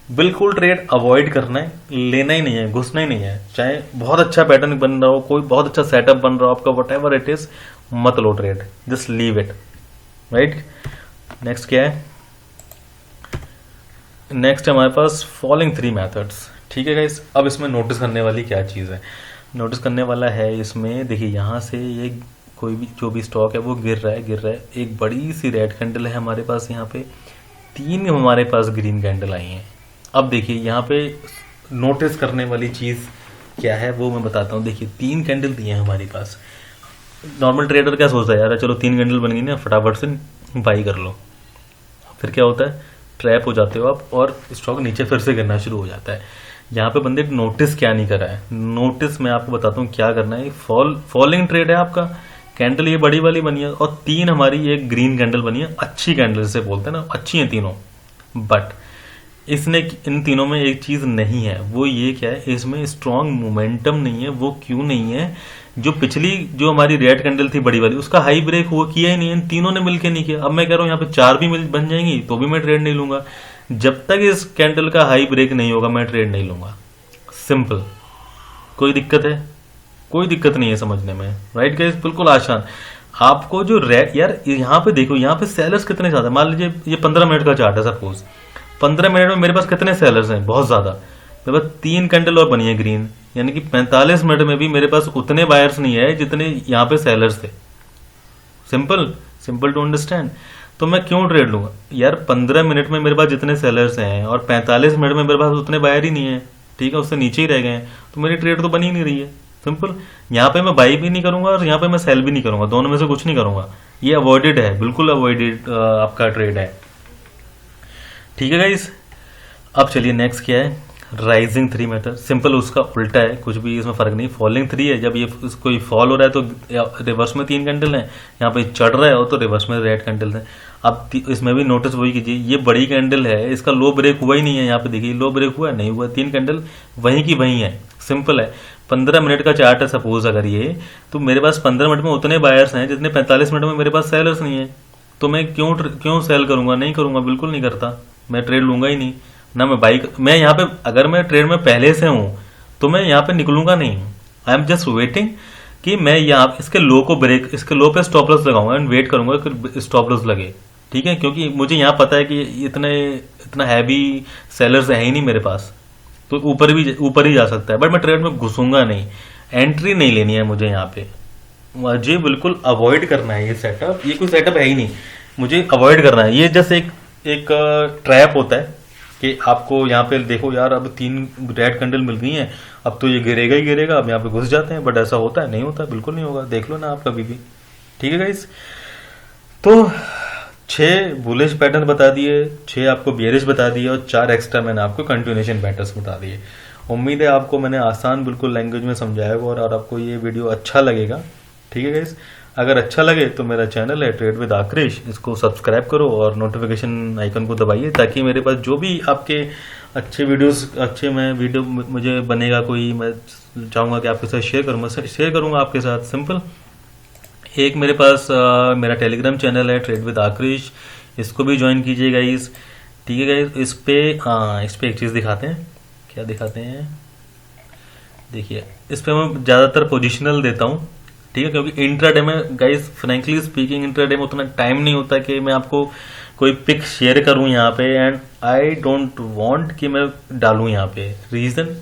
बिल्कुल ट्रेड अवॉइड करना है, लेना ही नहीं है, घुसना ही नहीं है। चाहे बहुत अच्छा पैटर्न बन रहा हो, कोई बहुत अच्छा सेटअप बन रहा हो आपका, वट एवर इट इज, मत लो trade, just leave it, right. Next क्या है? नेक्स्ट है हमारे पास फॉलोइंग 3 मेथड्स, ठीक है गाइस। अब इसमें नोटिस करने वाली क्या चीज़ है? नोटिस करने वाला है इसमें, देखिए यहाँ से ये कोई भी जो भी स्टॉक है वो गिर रहा है, एक बड़ी सी रेड कैंडल है हमारे पास, यहाँ पे 3 हमारे पास ग्रीन कैंडल आई हैं। अब देखिए यहाँ पे नोटिस करने वाली चीज़ क्या है वो मैं बताता हूँ। देखिए 3 कैंडल दी हैं हमारे पास। नॉर्मल ट्रेडर क्या सोचता है यार, चलो 3 कैंडल बन गई ना, फटाफट से बाई कर लो। फिर क्या होता है, ट्रैप हो जाते हो आप और स्टॉक नीचे फिर से गिरना शुरू हो जाता है। यहाँ पे बंदे नोटिस क्या नहीं करा है, नोटिस मैं आपको बताता हूँ क्या करना है। फॉलिंग ट्रेड है आपका, कैंडल ये बड़ी वाली बनी है और 3 हमारी एक ग्रीन कैंडल बनी है, अच्छी कैंडल से बोलते हैं ना, अच्छी है तीनों। बट इसने इन तीनों में एक चीज नहीं है, वो ये क्या है, इसमें स्ट्रॉन्ग मोमेंटम नहीं है। वो क्यों नहीं है? जो पिछली जो हमारी रेड कैंडल थी बड़ी वाली, उसका हाई ब्रेक हुआ किया ही नहीं है, इन तीनों ने मिलकर नहीं किया। अब मैं कह रहा हूँ यहाँ पे 4 भी बन जाएंगी तो भी मैं ट्रेड नहीं लूंगा, जब तक इस कैंडल का हाई ब्रेक नहीं होगा मैं ट्रेड नहीं लूंगा। सिंपल, कोई दिक्कत है? कोई दिक्कत नहीं है समझने में, राइट गाइस, बिल्कुल आसान। आपको जो यार यहाँ पे देखो, यहाँ पे सेलर्स कितने ज्यादा, मान लीजिए ये 15 मिनट का चार्ट है, सपोज 15 मिनट में मेरे पास कितने सेलर्स हैं? बहुत ज्यादा। मेरे पास 3 कैंडल और बनी है ग्रीन, यानी कि 45 मिनट में भी मेरे पास उतने बायर्स नहीं है जितने यहाँ पे सेलर्स थे। Simple, simple to understand. तो मैं क्यों ट्रेड लूंगा यार? 15 मिनट में मेरे पास जितने सेलर्स हैं और 45 मिनट में मेरे पास उतने बायर ही नहीं है, ठीक है, उससे नीचे ही रह गए हैं, तो मेरी ट्रेड तो बनी ही नहीं रही है। सिंपल। यहाँ पे मैं बाई भी नहीं करूंगा और यहाँ पे मैं सेल भी नहीं करूंगा, दोनों में से कुछ नहीं करूंगा। ये अवॉइडेड है, बिल्कुल अवॉइडेड आपका ट्रेड है। ठीक है गाइस, अब चलिए नेक्स्ट क्या है, राइजिंग 3 मेथड। सिंपल उसका उल्टा है, कुछ भी इसमें फर्क नहीं। फॉलिंग 3 है, जब ये कोई फॉल हो रहा है तो रिवर्स में 3 कैंडल है, यहाँ पे चढ़ रहा है और तो रिवर्स में रेड कैंडल है। अब इसमें भी नोटिस वही कीजिए, ये बड़ी कैंडल है, इसका लो ब्रेक हुआ ही नहीं है। यहाँ पे देखिए लो ब्रेक हुआ नहीं हुआ, 3 कैंडल वहीं की वहीं है। सिंपल है। 15 मिनट का चार्ट है सपोज अगर ये, तो मेरे पास 15 मिनट में उतने बायर्स हैं जितने 45 मिनट में मेरे पास सेलर्स नहीं है। तो मैं क्यों सेल करूंगा? नहीं करूंगा, बिल्कुल नहीं करता। मैं ट्रेड लूंगा ही नहीं ना। मैं बाइक, मैं यहाँ पे अगर मैं ट्रेड में पहले से हूं तो मैं यहाँ पे निकलूंगा नहीं। आई एम जस्ट वेटिंग कि मैं यहाँ इसके लो को ब्रेक, इसके लो पे स्टॉप लॉस लगाऊंगा एंड वेट करूंगा कि स्टॉप लॉस लगे। ठीक है, क्योंकि मुझे यहाँ पता है कि इतना हैवी सेलर्स है ही नहीं मेरे पास, तो ऊपर ही जा सकता है। बट मैं ट्रेड में घुसूंगा नहीं, एंट्री नहीं लेनी है मुझे। यहाँ पे मुझे बिल्कुल अवॉइड करना है ये सेटअप। ये कोई सेटअप है ही नहीं, मुझे अवॉइड करना है। ये जैसे एक ट्रैप होता है कि आपको यहाँ पे देखो यार, अब 3 रेड कैंडल मिल गई हैं, अब तो ये गिरेगा ही गिरेगा, अब यहाँ पे घुस जाते हैं। बट ऐसा होता है? नहीं होता, बिल्कुल नहीं होगा। देख लो ना आप कभी भी। ठीक है गाइस, तो 6 बुलिश पैटर्न बता दिए, 6 आपको बियरिश बता दिए और 4 एक्स्ट्रा मैंने आपको कंटिन्यूएशन पैटर्न्स बता दिए। उम्मीद है आपको मैंने आसान बिल्कुल लैंग्वेज में समझाया होगा और आपको ये वीडियो अच्छा लगेगा। ठीक है गाइस, अगर अच्छा लगे तो मेरा चैनल है ट्रेड विद आकृष, इसको सब्सक्राइब करो और नोटिफिकेशन आइकन को दबाइए, ताकि मेरे पास जो भी आपके अच्छे वीडियो मुझे बनेगा कोई, मैं चाहूँगा कि आपके साथ शेयर करूँ, मैं शेयर करूँगा आपके साथ। सिंपल। एक मेरे पास मेरा टेलीग्राम चैनल है ट्रेड विद आकृष, इसको भी ज्वाइन कीजिए गाइस। ठीक है गाइस, इस पे एक चीज़ दिखाते हैं। क्या दिखाते हैं? देखिए, इस पे मैं ज़्यादातर पोजिशनल देता हूँ। ठीक है, क्योंकि इंट्राडे में गाइस फ्रैंकली स्पीकिंग इंट्राडे में उतना टाइम नहीं होता कि मैं आपको कोई पिक शेयर करूं यहाँ पे, एंड आई डोंट वांट कि मैं डालूं यहाँ पे। रीजन,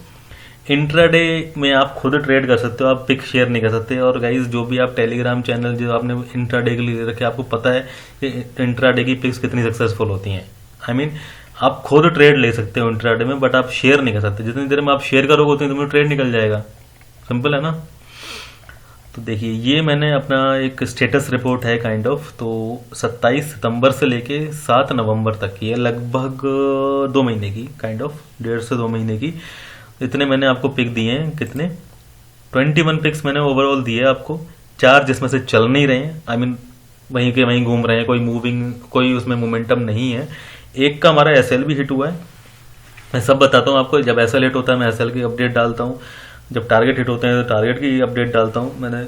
इंट्राडे में आप खुद ट्रेड कर सकते हो, आप पिक शेयर नहीं कर सकते। और गाइस जो भी आप टेलीग्राम चैनल जो आपने इंट्राडे के लिए रखे, आपको पता है कि इंट्राडे की पिक्स कितनी सक्सेसफुल होती हैं। आई मीन आप खुद ट्रेड ले सकते हो इंट्राडे में, बट आप शेयर नहीं कर सकते। जितनी देर में आप शेयर करोगे उतनी देर में ट्रेड निकल जाएगा। सिंपल है ना। तो देखिए, ये मैंने अपना एक स्टेटस रिपोर्ट है काइंड ऑफ, तो 27 सितंबर से लेके 7 नवंबर तक की है, लगभग 2 महीने की, काइंड ऑफ 1.5 से 2 महीने की। इतने मैंने आपको पिक दिए हैं। कितने? 21 पिक्स मैंने ओवरऑल दिए आपको। 4 जिसमें से चल नहीं रहे हैं, आई मीन वहीं के वहीं घूम रहे हैं, कोई मूविंग, कोई उसमें मोमेंटम नहीं है। एक का हमारा एसएल भी हिट हुआ है। मैं सब बताता हूँ आपको। जब एसएल हिट होता है मैं एसएल की अपडेट डालता हूँ, जब टारगेट हिट होते हैं तो टारगेट की अपडेट डालता हूँ। मैंने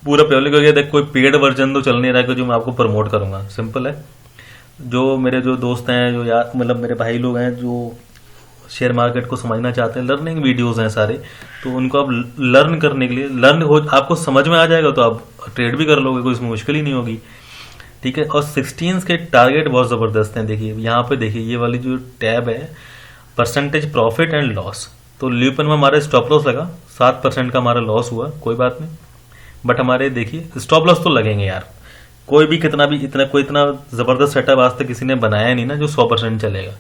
पूरा प्योरली क्योंकि देख कोई पेड वर्जन तो चल नहीं रहा है जो मैं आपको प्रमोट करूंगा। सिंपल है। जो मेरे जो दोस्त हैं, जो यार मतलब मेरे भाई लोग हैं जो शेयर मार्केट को समझना चाहते हैं, लर्निंग वीडियोस हैं सारे, तो उनको आप लर्न करने के लिए आपको समझ में आ जाएगा तो आप ट्रेड भी कर लोगे, कोई इसमें मुश्किल ही नहीं होगी। ठीक है। और 16 के टारगेट बहुत ज़बरदस्त हैं। देखिए यहाँ पे, देखिए ये वाली जो टैब है, परसेंटेज प्रॉफिट एंड लॉस, तो ल्यूपन में हमारा स्टॉप लॉस लगा, 7% का हमारा लॉस हुआ, कोई बात नहीं। बट हमारे देखिए स्टॉप लॉस तो लगेंगे यार। कोई भी इतना जबरदस्त सेटअप आज तक किसी ने बनाया नहीं ना जो 100% चलेगा।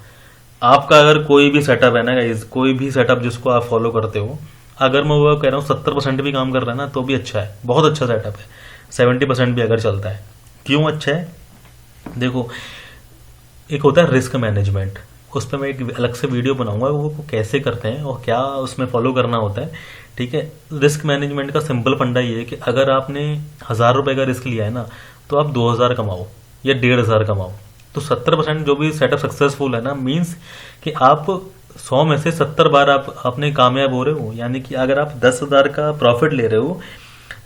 आपका अगर कोई भी सेटअप है ना गाइस, कोई भी सेटअप जिसको आप फॉलो करते हो, अगर मैं वो कह रहा हूँ 70% भी काम कर रहा है ना तो भी अच्छा है, बहुत अच्छा सेटअप है। 70% भी अगर चलता है, क्यों अच्छा है? देखो, एक होता है रिस्क मैनेजमेंट, उस पर मैं एक अलग से वीडियो बनाऊंगा वो कैसे करते हैं और क्या उसमें फॉलो करना होता है। ठीक है। रिस्क मैनेजमेंट का सिंपल फंडा ये है कि अगर आपने 1000 रुपए का रिस्क लिया है ना, तो आप 2000 कमाओ या 1500 कमाओ, तो 70% जो भी सेटअप सक्सेसफुल है ना, मीन्स कि आप 100 में से 70 बार आप अपने कामयाब हो रहे हो। यानी कि अगर आप 10,000 का प्रॉफिट ले रहे हो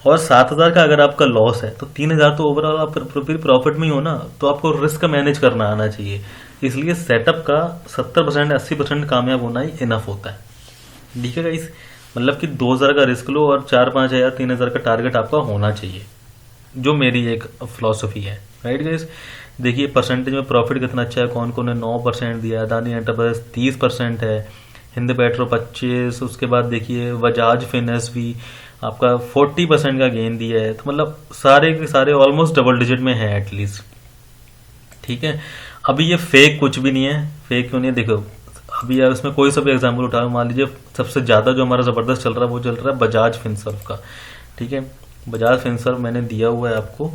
और 7,000 का अगर आपका लॉस है, तो 3,000 तो ओवरऑल आप फिर प्रॉफिट में ही हो ना। तो आपको रिस्क मैनेज करना आना चाहिए। इसलिए सेटअप का 70% 80% कामयाब होना ही इनफ होता है। ठीक है गाइस, मतलब कि 2,000 का रिस्क लो और 4-5 हज़ार 3,000 का टारगेट आपका होना चाहिए, जो मेरी एक फिलॉसफी है। राइट गाइस, देखिए परसेंटेज में प्रॉफिट कितना अच्छा है। कौन कौन ने 9% दिया, अदानी एंटरप्राइज 30% है, हिंद पेट्रो 25%, उसके बाद देखिए बजाज फाइनेंस भी आपका 40% का गेन दिया है। तो मतलब सारे के सारे ऑलमोस्ट डबल डिजिट में है एटलीस्ट। ठीक है। अभी ये फेक कुछ भी नहीं है। फेक क्यों नहीं है? देखो, अभी यार इसमें कोई सा भी एग्जाम्पल उठा मान लीजिए, सबसे ज़्यादा जो हमारा ज़बरदस्त चल रहा है वो चल रहा है बजाज फिनसर्व का। ठीक है, बजाज फिनसर्व मैंने दिया हुआ है आपको,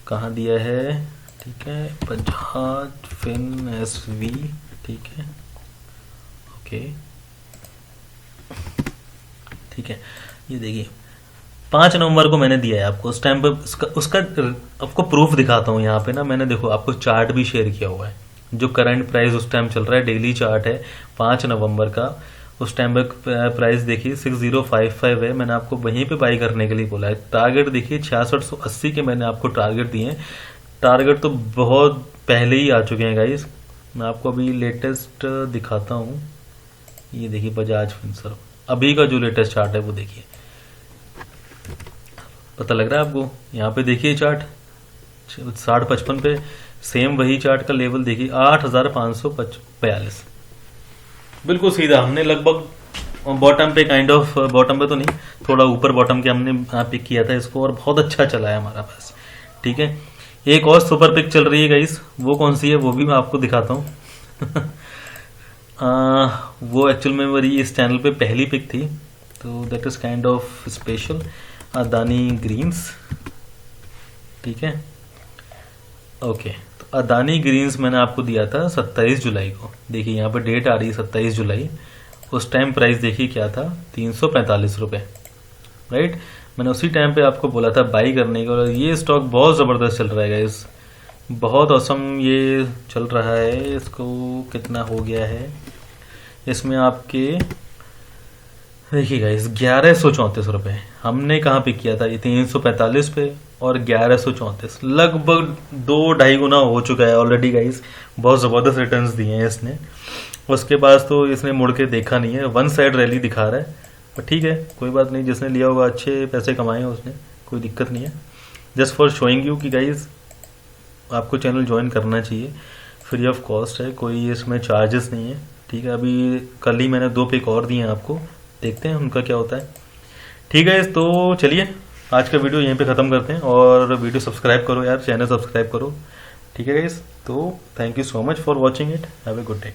कहाँ दिया है, ठीक है, बजाज फिन SV। ठीक है, ओके, ठीक है, ये देखिए 5 नवंबर को मैंने दिया है आपको, उस टाइम पे उसका आपको प्रूफ दिखाता हूँ यहाँ पे ना, मैंने देखो आपको चार्ट भी शेयर किया हुआ है, जो करंट प्राइस उस टाइम चल रहा है, डेली चार्ट है 5 नवंबर का। उस टाइम पे प्राइस देखिए 6055 है, मैंने आपको वहीं पे बाई करने के लिए बोला है। टारगेट देखिए 6680 के मैंने आपको टारगेट दिए हैं। टारगेट तो बहुत पहले ही आ चुके हैं गाइस, मैं आपको अभी लेटेस्ट दिखाता हूँ। ये देखिए बजाज फिनसर्व अभी का जो लेटेस्ट चार्ट है वो देखिए, पता लग रहा है आपको, यहाँ पे देखिए चार्ट 6055 पे सेम वही चार्ट का लेवल देखिए 8542, बिल्कुल सीधा। हमने लगभग बॉटम पे काइंड ऑफ, बॉटम पे तो नहीं, थोड़ा ऊपर बॉटम के हमने पिक किया था इसको, और बहुत अच्छा चला है हमारा पास। ठीक है, एक और सुपर पिक चल रही है गाइस, वो कौन सी है वो भी मैं आपको दिखाता हूँ। वो एक्चुअल में मेरी इस चैनल पे पहली पिक थी, तो that is kind of special, Adani greens. ठीक है, ओके, तो अदानी ग्रीन्स मैंने आपको दिया था 27 जुलाई को। देखिए यहाँ पे डेट आ रही है 27 जुलाई। उस टाइम प्राइस देखिए क्या था, 345 रुपये, राइट। मैंने उसी टाइम पे आपको बोला था बाई करने का, और ये स्टॉक बहुत ज़बरदस्त चल रहा है गाइस, बहुत औसम ये चल रहा है। इसको कितना हो गया है इसमें आपके, देखिए गाइस 1134 रुपये। हमने कहाँ पे किया था, ये 345 पे और 1134, लगभग 2-2.5 गुना हो चुका है ऑलरेडी गाइस। बहुत ज़बरदस्त रिटर्न्स दिए हैं इसने। उसके बाद तो इसने मुड़ के देखा नहीं है, वन साइड रैली दिखा रहा है, पर ठीक है कोई बात नहीं, जिसने लिया होगा अच्छे पैसे कमाए हैं उसने, कोई दिक्कत नहीं है। जस्ट फॉर शोइंग यू कि गाइस आपको चैनल ज्वाइन करना चाहिए, फ्री ऑफ कॉस्ट है, कोई इसमें चार्जेस नहीं है। ठीक है, अभी कल ही मैंने 2 पिक और दिए हैं आपको, देखते हैं उनका क्या होता है। ठीक है, तो चलिए आज का वीडियो यहीं पे ख़त्म करते हैं, और वीडियो सब्सक्राइब करो यार, चैनल सब्सक्राइब करो। ठीक है गाइस, तो thank you so much for watching it, have a good day.